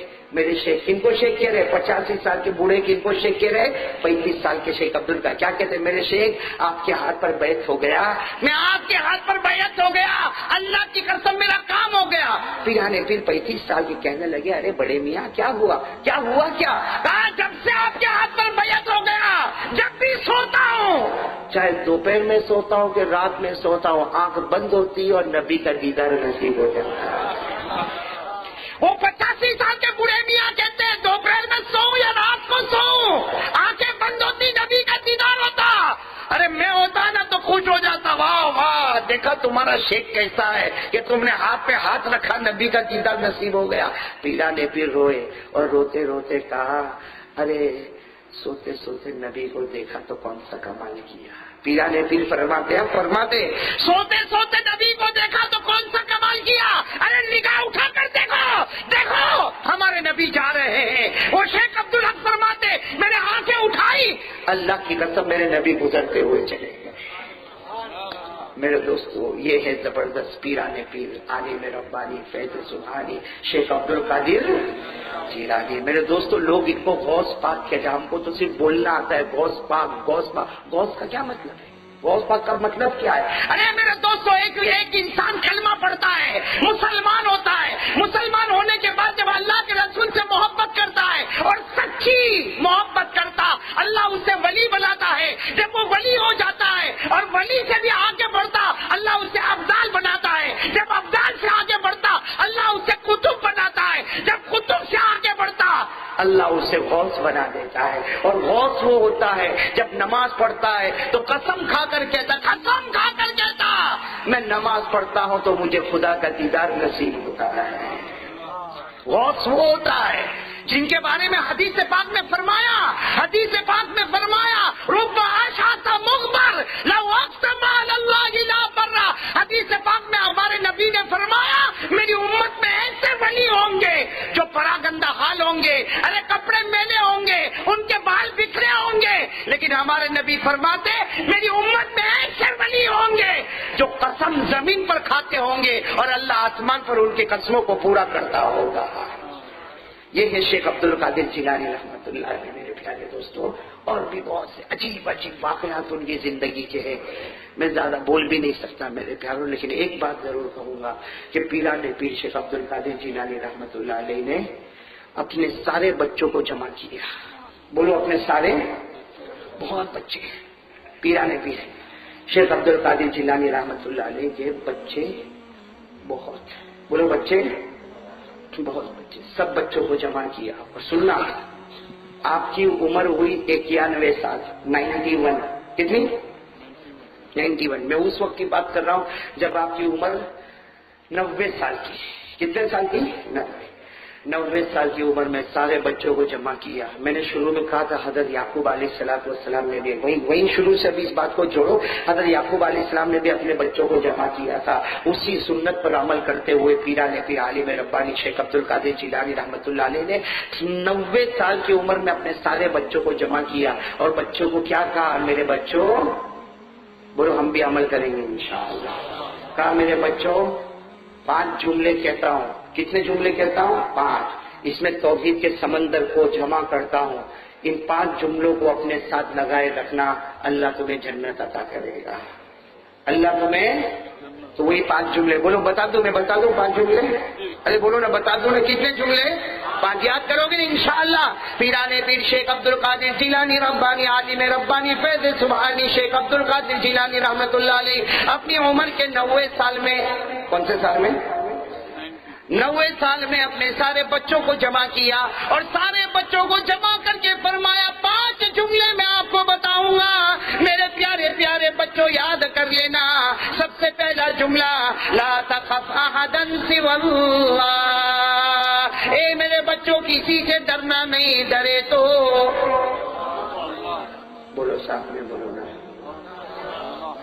کن کو شیخ کہہ رہے؟ 85 سال کے بوڑھے کن کو شیخ کہہ رہے؟ 35 سال کے شیخ عبد القادر. کیا کہتے ہیں؟ میرے شیخ آپ کے ہاتھ پر بیعت ہو گیا، میں آپ کے ہاتھ پر بیعت ہو گیا، اللہ کی قسم میرا کام ہو گیا. پیرانے پیر 35 سال کے کہنے لگے ارے بڑے میاں کیا ہوا؟ کہا جب سے آپ کے ہاتھ پر بیعت ہو گیا، جب بھی سوتا ہوں، چاہے دوپہر میں سوتا ہوں کہ رات میں سوتا ہوں، آنکھ بند ہوتی اور نبی کا دیدار نصیب ہو جاتا ہے. وہ 85 سال کے بوڑھے میاں کہتے ہیں دوپہر میں سوؤں یا رات کو سوؤں، آنکھیں بند ہوتی نبی کا دیدار ہوتا. ارے میں ہوتا نا تو خوش ہو جاتا، واہ دیکھا تمہارا شیخ کیسا ہے کہ تم نے ہاتھ پہ ہاتھ رکھا، نبی کا دیدار نصیب ہو گیا. پیرانے پیر روئے اور روتے کہا ارے سوتے نبی کو دیکھا تو کون سا کمال کیا. پیرانے پیر فرماتے سوتے نبی کو دیکھا تو کون سا کمال کیا. ارے نگاہ اٹھا کر دیکھو ہمارے نبی جا رہے ہیں. وہ شیخ عبد الحق فرماتے میں نے آنکھیں اٹھائی، اللہ کی قسم میرے نبی گزرتے ہوئے چلے گئے. میرے دوستو یہ ہے زبردست پیرانے پیر عالم ربانی فیض سبحانی شیخ عبد القادر جیلانی. میرے دوستو لوگ ان کو غوث پاک کہتے ہیں، ہم کو تو صرف بولنا آتا ہے غوث پاک. غوث کا کیا مطلب ہے؟ غوث پاک کا مطلب کیا ہے؟ ارے میرے دوستو ایک انسان کلمہ پڑھتا ہے، مسلمان ہوتا ہے، مسلمان ہونے کے بعد جب اللہ کے رسول سے محبت کرتا ہے اور سچی محبت کرتا، اللہ اسے ولی بناتا ہے. جب وہ ولی ہو جاتا ہے اور ولی سے بھی آگے بڑھتا، اللہ اسے افضال بناتا ہے. جب افضال سے آگے بڑھتا، اللہ اسے قطب بناتا ہے. جب قطب سے آگے بڑھتا، اللہ اسے غوث بنا دیتا ہے. اور غوث وہ ہوتا ہے جب نماز پڑھتا ہے تو قسم کھا کر کہتا میں نماز پڑھتا ہوں تو مجھے خدا کا دیدار نصیب ہوتا ہے. غوث وہ ہوتا ہے جن کے بارے میں حدیث پاک میں فرمایا رب عاشات مغبر لو اقسم علی اللہ لا برا. حدیث پاک میں ہمارے نبی نے فرمایا میری امت میں ایسے ولی ہوں گے جو پراگندہ حال ہوں گے, ارے کپڑے میلے ہوں گے, ان کے بال بکھرے ہوں گے, لیکن ہمارے نبی فرماتے میری امت میں ایسے ولی ہوں گے جو قسم زمین پر کھاتے ہوں گے اور اللہ آسمان پر ان کی قسموں کو پورا کرتا ہوگا. یہ ہے شیخ عبد القادر جیلانی رحمۃ اللہ علیہ. میرے پیارے دوستوں, اور بھی بہت سے عجیب واقعات ان کی زندگی کے ہیں. میں زیادہ بول بھی نہیں سکتا میرے پیاروں, لیکن ایک بات ضرور کہوں گا کہ پیران پیر شیخ عبد القادر جیلانی رحمۃ اللہ علیہ نے اپنے سارے بچوں کو جمع کیا. بولو اپنے سارے, بہت بچے. پیران پیر شیخ عبد القادر جیلانی رحمۃ اللہ علیہ کے بچے بہت, بولو بچے بہت بچے, سب بچوں کو جمع کیا. اور سننا, آپ کی عمر ہوئی 91 سال, 91. کتنی؟ 91. میں اس وقت کی بات کر رہا ہوں جب آپ کی عمر 90 سال کی. کتنے سال کی؟ 90 سال کی عمر میں سارے بچوں کو جمع کیا. میں نے شروع میں کہا تھا حضرت یعقوب علیہ السلام نے بھی, وہیں شروع سے ابھی اس بات کو جوڑو, حضرت یعقوب علیہ السلام نے بھی اپنے بچوں کو جمع کیا تھا. اسی سنت پر عمل کرتے ہوئے پیران پیر عالم ربانی شیخ عبد القادر جیلانی رحمۃ اللہ علیہ نے 90 سال کی عمر میں اپنے سارے بچوں کو جمع کیا اور بچوں کو کیا کہا, میرے بچوں, بولو ہم بھی عمل کریں گے انشاءاللہ. کہا میرے بچوں 5 جملے کہتا ہوں. کتنے جملے کہتا ہوں؟ 5. اس میں توحید کے سمندر کو جمع کرتا ہوں. ان 5 جملوں کو اپنے ساتھ لگائے رکھنا, اللہ تمہیں جنت عطا کرے گا. اللہ تمہیں, تو وہی 5 جملے بولو, بتا دو, میں بتا دوں 5 جملے. ارے بولو نا, بتا دو نا کتنے جملے. 5 یاد کرو گے انشاءاللہ. پیران پیر شیخ عبد القادر جیلانی ربانی عالم ربانی فیض سبحانی شیخ عبد القادر جیلانی رحمۃ اللہ علیہ اپنی عمر کے 90 سال میں, کون سے سال میں؟ 90 سال میں اپنے سارے بچوں کو جمع کیا اور سارے بچوں کو جمع کر کے فرمایا 5 جملے میں آپ کو بتاؤں گا, میرے پیارے پیارے بچوں یاد کر لینا. سب سے پہلا جملہ لا تخف احدا سوى اللہ. اے میرے بچوں کسی سے ڈرنا نہیں, ڈرے تو بولو صاحب میں, بولو نا.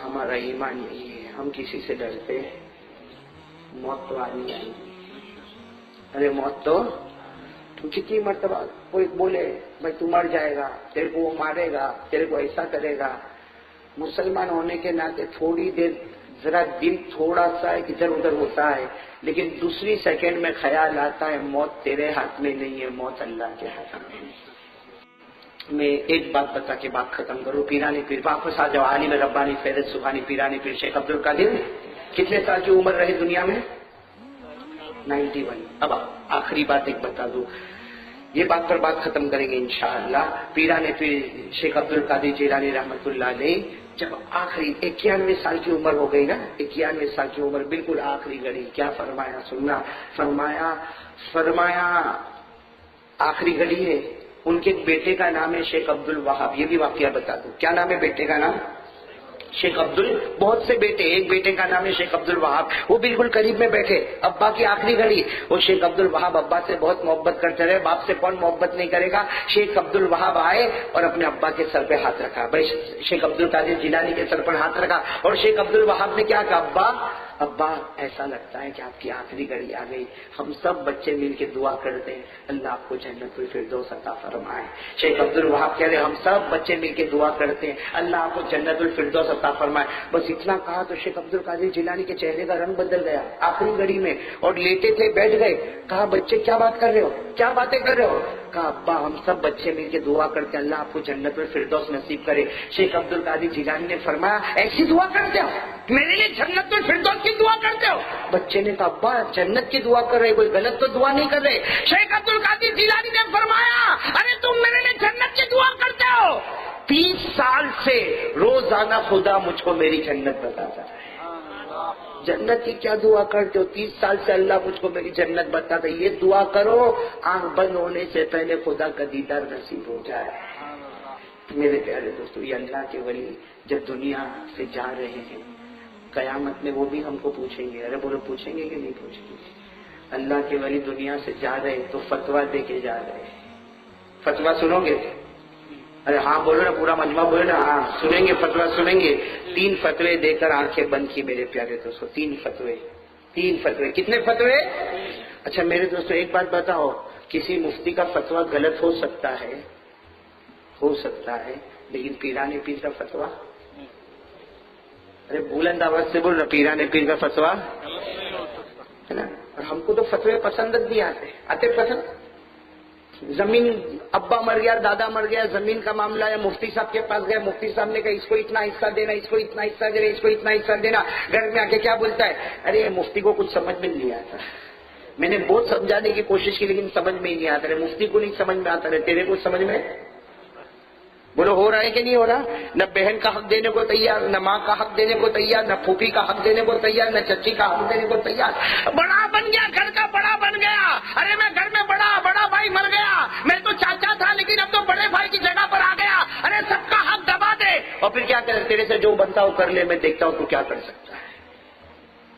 ہمارا ایمان یہی ہے, ہم کسی سے ڈرتے, موت تو آنی آئی. ارے موت تو کتنی مرتبہ کوئی بولے بھائی تو مر جائے گا, تیرے کو وہ مارے گا, تیرے کو ایسا کرے گا. مسلمان ہونے کے ناطے تھوڑی دیر ذرا دل تھوڑا سا ادھر ادھر ہوتا ہے, لیکن دوسری سیکنڈ میں خیال آتا ہے موت تیرے ہاتھ میں نہیں ہے, موت اللہ کے ہاتھ میں ہے. میں ایک بات بتا کے بات ختم کروں. پیران پیر واپس آ جاؤ. عالم ربانی فیض سبحانی پیران پیر شیخ عبد القادر کتنے سال کی عمر رہی دنیا میں؟ 91. اب آخری بات ایک بتا دوں, یہ بات پر بات ختم کریں گے انشاءاللہ. پیران پیر شیخ عبد القادر جیلانی رحمۃ اللہ علیہ جب آخری 91 سال کی عمر ہو گئی نا, 91 سال کی عمر بالکل آخری گھڑی, کیا فرمایا سننا. فرمایا آخری گھڑی ہے. ان کے بیٹے کا نام ہے شیخ عبد الوہاب. یہ بھی واقعہ بتا دوں, کیا نام ہے بیٹے کا نام؟ شیخ بہت سے بیٹے, ایک بیٹے کا نام ہے شیخ عبد الوہاب. وہ بالکل قریب میں بیٹھے, ابا کی آخری گھڑی. وہ شیخ عبد الوہاب ابا سے بہت محبت کرتے رہے, باپ سے کون محبت نہیں کرے گا. شیخ عبد الوہاب آئے اور اپنے ابا کے سر پہ ہاتھ رکھا. بھائی شیخ عبد القادر جیلانی کے سر پر ہاتھ رکھا اور شیخ عبد الوہاب نے کیا کہا, ابا ایسا لگتا ہے کہ آپ کی آخری گھڑی آ گئی. ہم سب بچے مل کے دعا کرتے ہیں اللہ آپ کو جنت الفردوس عطا فرمائے. شیخ عبد الوہاب کہہ رہے ہم سب بچے مل کے دعا کرتے ہیں اللہ آپ کو جنت الفردوس عطا فرمائے. بس اتنا کہا تو شیخ عبد القادر جیلانی کے چہرے کا رنگ بدل گیا آخری گھڑی میں, اور لیٹے تھے بیٹھ گئے. کہا بچے کیا بات کر رہے ہو, کیا باتیں کر رہے ہو؟ کہا ابا ہم سب بچے مل کے دعا کرتے ہیں اللہ آپ کو جنت الفردوس نصیب کرے. شیخ عبد القادر جیلانی نے فرمایا ایسی دعا کرتے ہو, میرے لیے جنت الفردوس کی دعا کرتے ہو؟ بچے نے کہا ابا جنت کی دعا کر رہے, کوئی غلط تو دعا نہیں کر رہے. شیخ عبد القادر جیلانی نے فرمایا ارے تم میرے لیے جنت کی دعا کرتے ہو. 30 سال سے روزانہ خدا مجھ کو میری جنت بتاتا ہے. جنت کی کیا دعا کرتے ہو؟ 30 سال سے اللہ مجھ کو میری جنت بتاتا ہے، یہ دعا کرو آنکھ بند ہونے سے پہلے خدا کا دیدار نصیب ہو جائے۔ میرے پیارے دوستو، یہ اللہ کے ولی جب دنیا سے جا رہے ہیں، قیامت میں وہ بھی ہم کو پوچھیں گے۔ ارے بولو، پوچھیں گے کہ نہیں پوچھیں گے؟ اللہ کے ولی دنیا سے جا رہے تو فتویٰ دے کے جا رہے ہیں۔ فتویٰ سنو گے؟ ارے ہاں بولو نا، پورا مجمع بولو نا، ہاں سنیں گے، فتویٰ سنیں گے۔ 3 فتوے دے کر آنکھیں بند کی میرے پیارے دوستو، 3 فتوے۔ کتنے فتوے؟ اچھا میرے دوستو ایک بات بتاؤ، کسی مفتی کا فتویٰ غلط ہو سکتا ہے لیکن پیرانے پیر کا فتویٰ؟ ارے بلند آواز سے بول رہا، پیرانے پیر کا فتویٰ ہے نا؟ اور ہم کو تو فتوے پسند بھی آتے پسند۔ زمین ابا مر گیا، دادا مر گیا، زمین کا معاملہ ہے، مفتی صاحب کے پاس گئے، مفتی صاحب نے کہا اس کو اتنا حصہ دینا، اس کو اتنا حصہ دینا، اس کو اتنا حصہ دینا۔ گھر میں آ کے کیا بولتا ہے؟ ارے مفتی کو کچھ سمجھ میں نہیں آتا، میں نے بہت سمجھانے کی کوشش کی لیکن سمجھ میں ہی نہیں آتا رہے، مفتی کو نہیں سمجھ میں آتا رہے، تیرے کو سمجھ میں؟ بولو ہو رہا ہے کہ نہیں ہو رہا؟ نہ بہن کا حق دینے کو تیار، نہ ماں کا حق دینے کو تیار، نہ پھوپھی کا حق دینے کو تیار، نہ چچی کا حق دینے کو تیار۔ بڑا بن گیا، گھر کا بڑا بن گیا، ارے میں گھر میں بڑا بھائی مر گیا، میں تو چاچا تھا لیکن اب تو بڑے بھائی کی جگہ پر آ گیا، ارے سب کا حق دبا دے۔ اور پھر کیا کرے؟ تیرے سے جو بنتا ہو کر لے، میں دیکھتا ہوں تو کیا کر سکتا ہے۔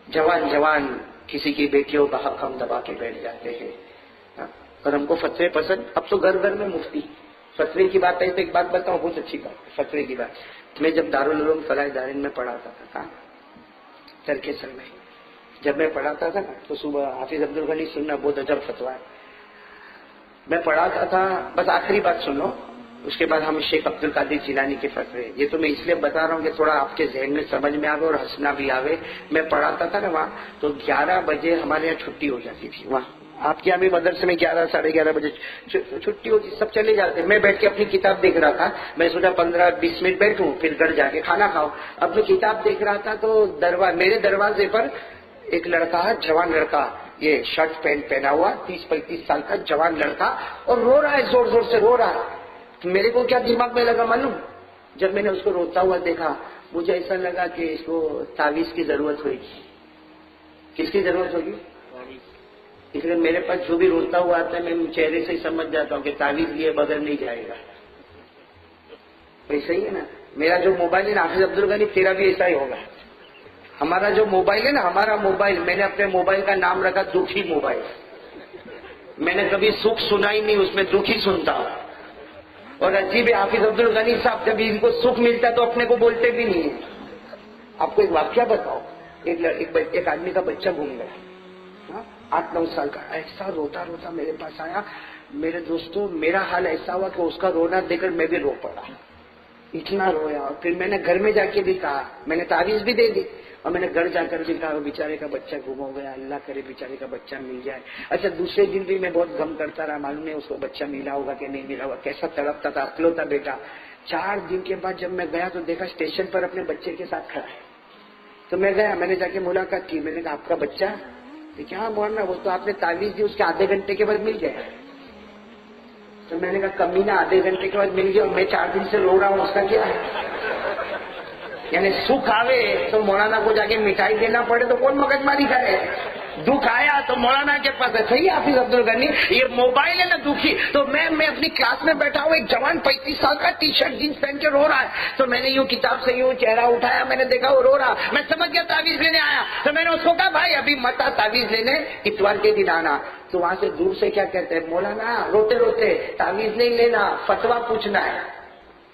جوان کسی کی بیٹیوں کا حق ہم دبا کے بیٹھ جاتے ہیں، اور ہم کو فتوے پسند۔ اب تو گھر میں مفتی۔ فتوے کی بات ہے تو ایک بات بتاؤں، بہت اچھی بات ہے فتوے کی بات۔ میں جب دارالعلوم فلاح دارین میں پڑھاتا تھا، ترکیسر میں جب میں پڑھاتا تھا نا، تو صبح حافظ عبدالغنی سننا، بہت عجب فتویٰ ہے۔ میں پڑھاتا تھا، بس آخری بات سن لو، اس کے بعد ہم شیخ عبدالقادر جیلانی کے فتوے۔ یہ تو میں اس لیے بتا رہا ہوں کہ تھوڑا آپ کے ذہن میں سمجھ میں آوے اور ہنسنا بھی آوے۔ میں پڑھاتا تھا نا وہاں، تو 11 بجے ہمارے یہاں چھٹی ہو جاتی تھی۔ وہاں آپ کے یہاں بھی مدرسے میں 11 ساڑھے 11 بجے چھٹی ہوتی، سب چلے جاتے۔ میں بیٹھ کے اپنی کتاب دیکھ رہا تھا، میں سوچا 15-20 منٹ بیٹھوں پھر گھر جا کے کھانا کھاؤ۔ اب میں کتاب دیکھ رہا تھا تو میرے دروازے پر ایک لڑکا ہے، جوان لڑکا، یہ شرٹ پینٹ پہنا ہوا، 30-35 سال کا جوان لڑکا، اور رو رہا ہے، زور زور سے رو رہا ہے۔ تو میرے کو کیا دماغ میں لگا معلوم؟ جب میں نے اس کو روتا ہوا دیکھا، مجھے ایسا لگا کہ اس کو تعویذ کی ضرورت ہوگی۔ کس کی ضرورت ہوگی؟ اس لیے میرے پاس جو بھی روتا ہوا آتا ہے میں چہرے سے ہی سمجھ جاتا ہوں کہ تعویذ لیے بغیر نہیں جائے گا۔ ایسا ہی ہے نا، میرا جو موبائل ہے نا حافظ عبدالغنی، تیرا بھی ایسا ہی ہوگا۔ ہمارا جو موبائل ہے نا، ہمارا موبائل، میں نے اپنے موبائل کا نام رکھا دکھی موبائل۔ میں نے کبھی سکھ سنا ہی نہیں، اس میں دکھ ہی سنتا ہوں۔ اور عجیب ہے، حافظ عبدالغنی صاحب جب ان کو سکھ ملتا تو اپنے کو بولتے بھی نہیں ہیں۔ آپ کو ایک واقعہ بتاؤ، ایک آدمی کا بچہ گھوم گیا، 8-9 سال کا، ایسا روتا روتا میرے پاس آیا۔ میرے دوستوں، میرا حال ایسا ہوا کہ اس کا رونا دیکھ کر میں بھی رو پڑا، اتنا رویا۔ اور پھر میں نے گھر میں جا کے بھی کہا، میں نے تعویذ بھی دے دی، اور میں نے گھر جا کر بھی کہا بیچارے کا بچہ گم ہو گیا، اللہ کرے بیچارے کا بچہ مل جائے۔ اچھا دوسرے دن بھی میں بہت غم کرتا رہا، معلوم نہیں اس کو بچہ ملا ہوگا کہ نہیں ملا ہوگا، کیسا تڑپتا تھا، اکلوتا بیٹا۔ 4 دن کے بعد جب میں گیا تو دیکھا اسٹیشن پر اپنے بچے کے ساتھ کھڑا ہے۔ تو میں گیا، میں نے جا کے ملاقات کی، میں نے کہا آپ کا بچہ؟ کیا مولانا، وہ تو آپ نے تعویذ دی، اس کے آدھے گھنٹے کے بعد مل گیا۔ تو میں نے کہا کمینہ، آدھے گھنٹے کے بعد مل گیا اور میں 4 دن سے رو رہا ہوں، اس کا کیا ہے؟ یعنی سکھ آوے تو مولانا کو جا کے مٹھائی دینا پڑے تو کون مگز ماری کرے؟ دکھ آیا تو مولانا کے پاس ہے۔ صحیح حافظ عبدالغنی، یہ موبائل ہے نا دکھی۔ تو میں اپنی کلاس میں بیٹھا ہوں، ایک جوان 35 سال کا ٹی شرٹ جینس پہن کے رو رہا ہے۔ تو میں نے یوں کتاب سے یوں چہرہ اٹھایا، میں نے دیکھا وہ رو رہا، میں سمجھ گیا تعویذ لینے آیا۔ تو میں نے اس کو کہا بھائی ابھی مت آ تعویذ لینے، اتوار کے دن آنا۔ تو وہاں سے دور سے کیا کہتے ہیں، مولانا روتے روتے تعویذ نہیں لینا، فتویٰ پوچھنا ہے،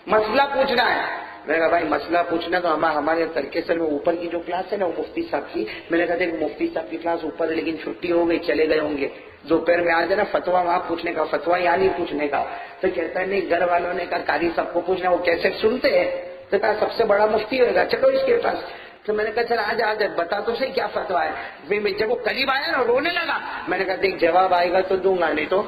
مسئلہ پوچھنا ہے۔ میں نے کہا بھائی مسئلہ پوچھنا تو ہمارے ترکیسر میں اوپر کی جو کلاس ہے نا وہ مفتی صاحب کی، میں نے کہا دیکھ مفتی صاحب کی کلاس اوپر ہے لیکن چھٹی ہو گئی، چلے گئے ہوں گے، دوپہر میں آ جانا، فتویٰ وہاں پوچھنے کا، فتویٰ یہاں نہیں پوچھنے کا۔ تو کہتا ہے نہیں، گھر والوں نے کہا قاری صاحب کو پوچھنا، وہ کیسے سنتے ہیں۔ تو کہا سب سے بڑا مفتی ہوگا، چلو اس کے پاس۔ تو میں نے کہا چل آج بتا تو صحیح کیا فتویٰ ہے۔ جب وہ قریب آیا نا رونے لگا، میں نے کہا دیکھ جواب آئے گا تو دوں گا، نہیں تو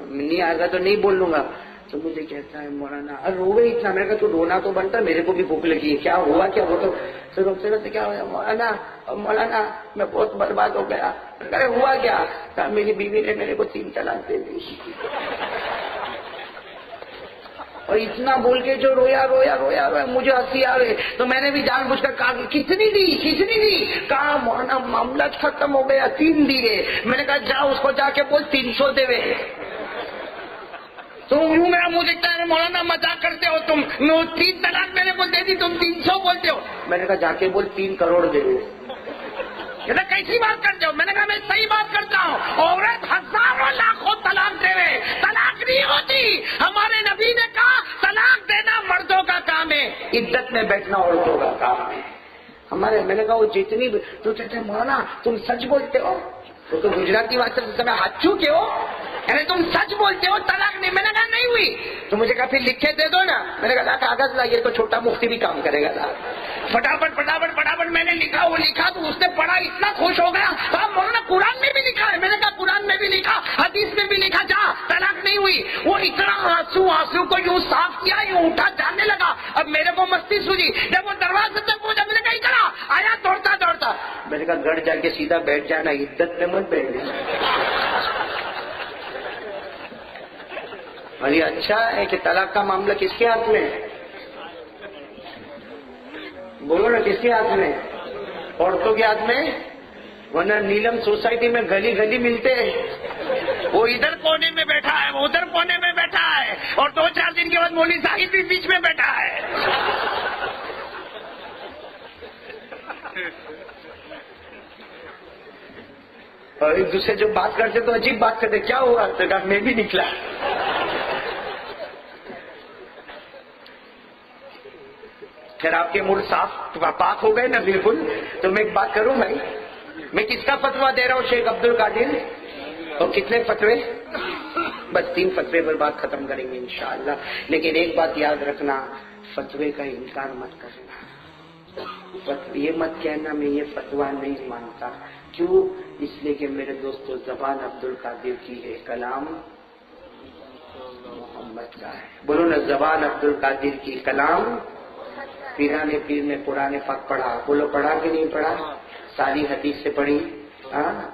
نہیں آئے گا تو نہیں بول لوں گا۔ تو مجھے کہتا ہے مولانا روے اتنا، میں نے کہا تو رونا تو بنتا، میرے کو بھی بھوک لگی ہے، کیا ہوا کیا؟ وہ تو روتے روتے کیا ہوا مولانا میں بہت برباد ہو گیا۔ ارے ہوا کیا؟ کہا میری بیوی نے میرے کو 3 طلاق دے دی۔ اور اتنا بول کے جو رویا رویا رویا رویا مجھے ہنسی آ گئی. تو میں نے بھی جان بوجھ کر کہا کتنی دی کہا مولانا معاملہ ختم ہو گیا 3 دیے. میں نے کہا جا اس کو جا کے بول 300 دے. تو یوں میرا منہ دیکھتا ہے مولانا مذاق کرتے ہو تم. 3 طلاق میں نے بول دے دی تم 300 بولتے ہو. میں نے کہا جا کے بول 3 کروڑ دے دو. کہتا کیسی بات کرتے ہو؟ میں نے کہا میں صحیح بات کرتا ہوں. عورت ہزاروں لاکھوں طلاق دے رہے طلاق نہیں ہوتی. ہمارے نبی نے کہا طلاق دینا مردوں کا کام ہے, عدت میں بیٹھنا عورتوں کا کام ہے. ہمارے میں نے کہا وہ جتنی تو کہتے ہیں مولانا تم سچ بولتے ہو. تو گجراتی بات سے میں ہاتھ چھو کے ہو یعنی تم سچ بولتے ہو طلاق نہیں. میں نے کہا نہیں ہوئی. تو مجھے کہا پھر لکھ کے دے دو نا. میں نے کہا کاغذ لائیے تو چھوٹا مفتی بھی کام کرے گا. فٹافٹ فٹافٹ فٹافٹ میں نے لکھا. وہ لکھا تو اس نے پڑھا اتنا خوش ہو گیا. مولانا قرآن میں بھی لکھا ہے. میں نے کہا قرآن میں بھی لکھا حدیث میں بھی لکھا جا طلاق نہیں ہوئی. وہ اتنا آنسو کو یوں صاف کیا یوں اٹھا جانے لگا. اب میرے کو مستی سوجی. جب وہ دروازے تک پہنچا میں نے کہا ادھر آیا دوڑتا دوڑتا. میں نے کہا گھر جا کے سیدھا بیٹھ جانا, عدت میں مت بیٹھ جانا. ارے اچھا ہے کہ طلاق کا معاملہ کس کے ہاتھ میں ہے؟ بولو نا کس کے ہاتھ میں؟ عورتوں کے ہاتھ میں. ورنہ نیلم سوسائٹی میں گلی گلی ملتے ہیں. وہ ادھر کونے میں بیٹھا ہے, وہ ادھر کونے میں بیٹھا ہے, اور 2-4 دن کے بعد مولوی صاحب بھی بیچ میں بیٹھا ہے. اور ایک دوسرے جو بات کرتے تو عجیب بات کرتے. کیا ہوا؟ تو کہا میں بھی نکلا. پھر آپ کے موڈ صاف پاک ہو گئے نا بالکل. تو میں ایک بات کروں بھائی, میں کس کا فتویٰ دے رہا ہوں؟ شیخ عبد القادر. اور کتنے فتوے؟ بس 3 فتوے پر بات ختم کریں گے انشاءاللہ. لیکن ایک بات یاد رکھنا, فتوے کا انکار مت کرنا. یہ مت کہنا میں یہ فتویٰ نہیں مانتا. کیوں؟ اس لیے کہ میرے دوستو زبان عبد القادر کی ہے, کلام محمد کا ہے. بولو نا زبان عبد القادر کی, کلام. پیرانے پیر نے قرآن پاک پڑھا. بولو پڑھا کہ نہیں پڑھا؟ ساری حدیث سے پڑھی.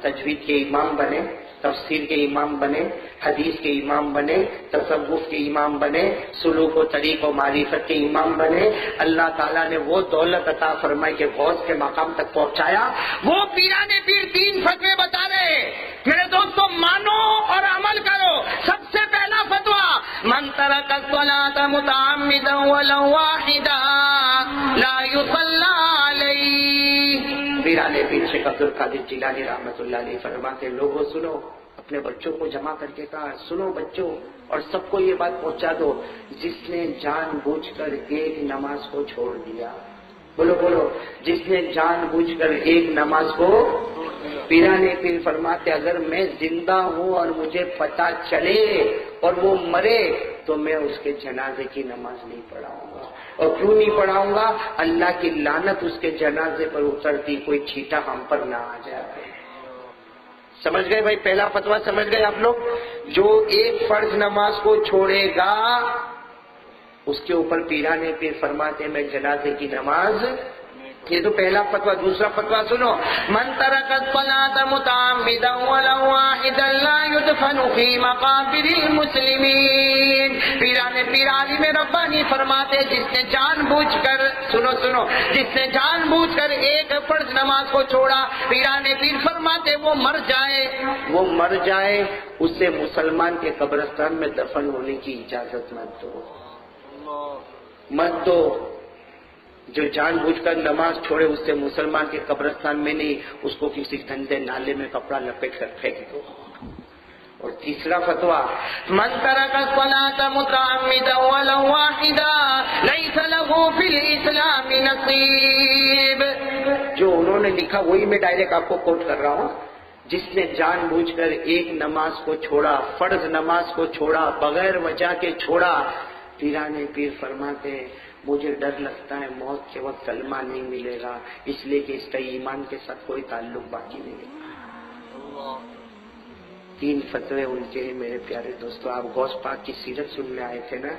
تجوید کے امام بنے, تفسیر کے امام بنے, حدیث کے امام بنے, تصوف کے امام بنے, سلوک و طریق و معرفت کے امام بنے. اللہ تعالیٰ نے وہ دولت عطا فرمائی کہ غوث کے مقام تک پہنچایا. وہ پیرانے پیر 3 فتوے بتا رہے. میرے دوستو مانو اور عمل کرو. سب سے پہلا فتویٰ, من ترک الصلاۃ متعمدا ولو واحدا لا یصلی علیہ. پیرانے پیر شیخ عبد القادر جیلانی رحمۃ اللہ علیہ فرماتے لوگوں سنو. اپنے بچوں کو جمع کر کے کہا سنو بچوں, اور سب کو یہ بات پہنچا دو, جس نے جان بوجھ کر ایک نماز کو چھوڑ دیا. بولو بولو, جس نے جان بوجھ کر ایک نماز کو. پیرانے پیر فرماتے اگر میں زندہ ہوں اور مجھے پتا چلے اور وہ مرے تو میں اس کے جنازے کی نماز نہیں پڑھاؤں گا. اور کیوں نہیں پڑھاؤں گا؟ اللہ کی لعنت اس کے جنازے پر اترتی, کوئی چھیٹا ہم پر نہ آ جائے. سمجھ گئے بھائی؟ پہلا فتویٰ سمجھ گئے آپ لوگ؟ جو ایک فرض نماز کو چھوڑے گا اس کے اوپر پیرانے پیر فرماتے میں جنازے کی نماز. یہ تو پہلا فتویٰ. دوسرا فتویٰ سنو, من ترک الصلاۃ متعمدا ولو واحدا لا يدفن في مقابر المسلمین. پیرانے پیر عالم ربانی فرماتے جس نے جان بوجھ کر, سنو, جس نے جان بوجھ کر ایک فرض نماز کو چھوڑا, پیرانے پیر فرماتے وہ مر جائے اسے مسلمان کے قبرستان میں دفن ہونے کی اجازت مت دو. جو جان بوجھ کر نماز چھوڑے اس سے مسلمان کے قبرستان میں نہیں, اس کو کسی گندے نالے میں کپڑا لپیٹ کر پھینک دو. اور تیسرا فتویٰ, من ترک الصلاۃ متعمدا ولو واحدا لیس له فی الاسلام نصیب. جو انہوں نے لکھا وہی میں ڈائریکٹ آپ کو کوٹ کر رہا ہوں. جس نے جان بوجھ کر ایک نماز کو چھوڑا, فرض نماز کو چھوڑا, بغیر وجہ کے چھوڑا, پیرانے پیر فرماتے مجھے ڈر لگتا ہے موت کے وقت کلمہ نہیں ملے گا, اس لیے کہ اس کا ایمان کے ساتھ کوئی تعلق باقی نہیں ہے. 3 فتوے ان کے ہیں میرے پیارے دوستو. آپ غوث پاک کی سیرت سننے آئے تھے نا,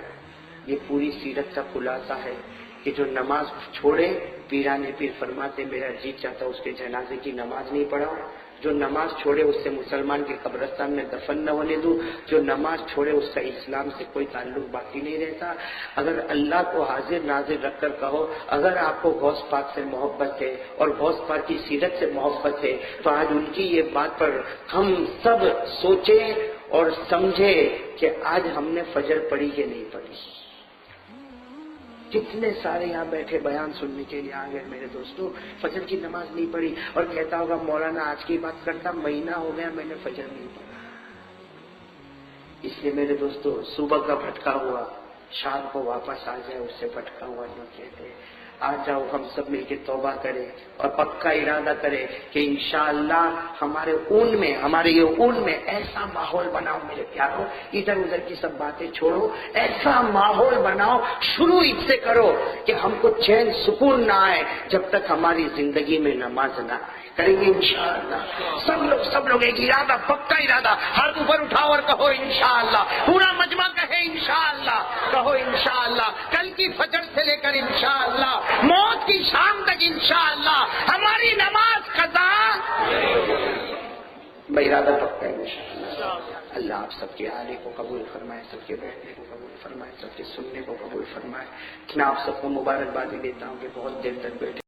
یہ پوری سیرت کا خلاصہ ہے کہ جو نماز چھوڑے پیرانے پیر فرماتے میرا جی چاہتا اس کے جنازے کی نماز نہیں پڑھاؤ, جو نماز چھوڑے اس سے مسلمان کے قبرستان میں دفن نہ ہونے دوں، جو نماز چھوڑے اس کا اسلام سے کوئی تعلق باقی نہیں رہتا۔ اگر اللہ کو حاضر ناظر رکھ کر کہو، اگر آپ کو غوث پاک سے محبت ہے اور غوث پاک کی سیرت سے محبت ہے تو آج ان کی یہ بات پر ہم سب سوچیں اور سمجھے کہ آج ہم نے فجر پڑھی کہ نہیں پڑھی۔ کتنے سارے یہاں بیٹھے بیان سننے کے لیے آ گئے میرے دوستوں، فجر کی نماز نہیں پڑھی، اور کہتا ہوگا مولانا آج کی بات کرتا، مہینہ ہو گیا میں نے فجر نہیں پڑھا۔ اس لیے میرے دوستوں، صبح کا بھٹکا ہوا شام کو واپس آ جائے، اس سے بھٹکا ہوا جو کہتے ہیں۔ آ جاؤ ہم سب مل کے توبہ کریں اور پکا ارادہ کریں کہ انشاءاللہ ہمارے یہ اون میں ایسا ماحول بناؤ میرے پیاروں، ادھر ادھر کی سب باتیں چھوڑو، ایسا ماحول بناؤ، شروع اس سے کرو کہ ہم کو چین سکون نہ آئے جب تک ہماری زندگی میں نماز نہ آئے۔ کریں گے انشاءاللہ سب لوگ ایک ارادہ، پکا ارادہ، ہاتھ اوپر اٹھاؤ اور کہو انشاءاللہ، پورا مجمع کہے انشاءاللہ، کہو انشاءاللہ، کل کی فجر سے لے کر انشاءاللہ موت کی شام تک انشاءاللہ ہماری نماز قضا ارادہ پکا ہے انشاءاللہ۔ اللہ آپ سب کے آنے کو قبول فرمائے، سب کے بیٹھنے کو قبول فرمائے، سب کے سننے کو قبول فرمائے۔ میں آپ سب کو مبارکبادی دیتا ہوں کہ بہت دیر تک بیٹھے۔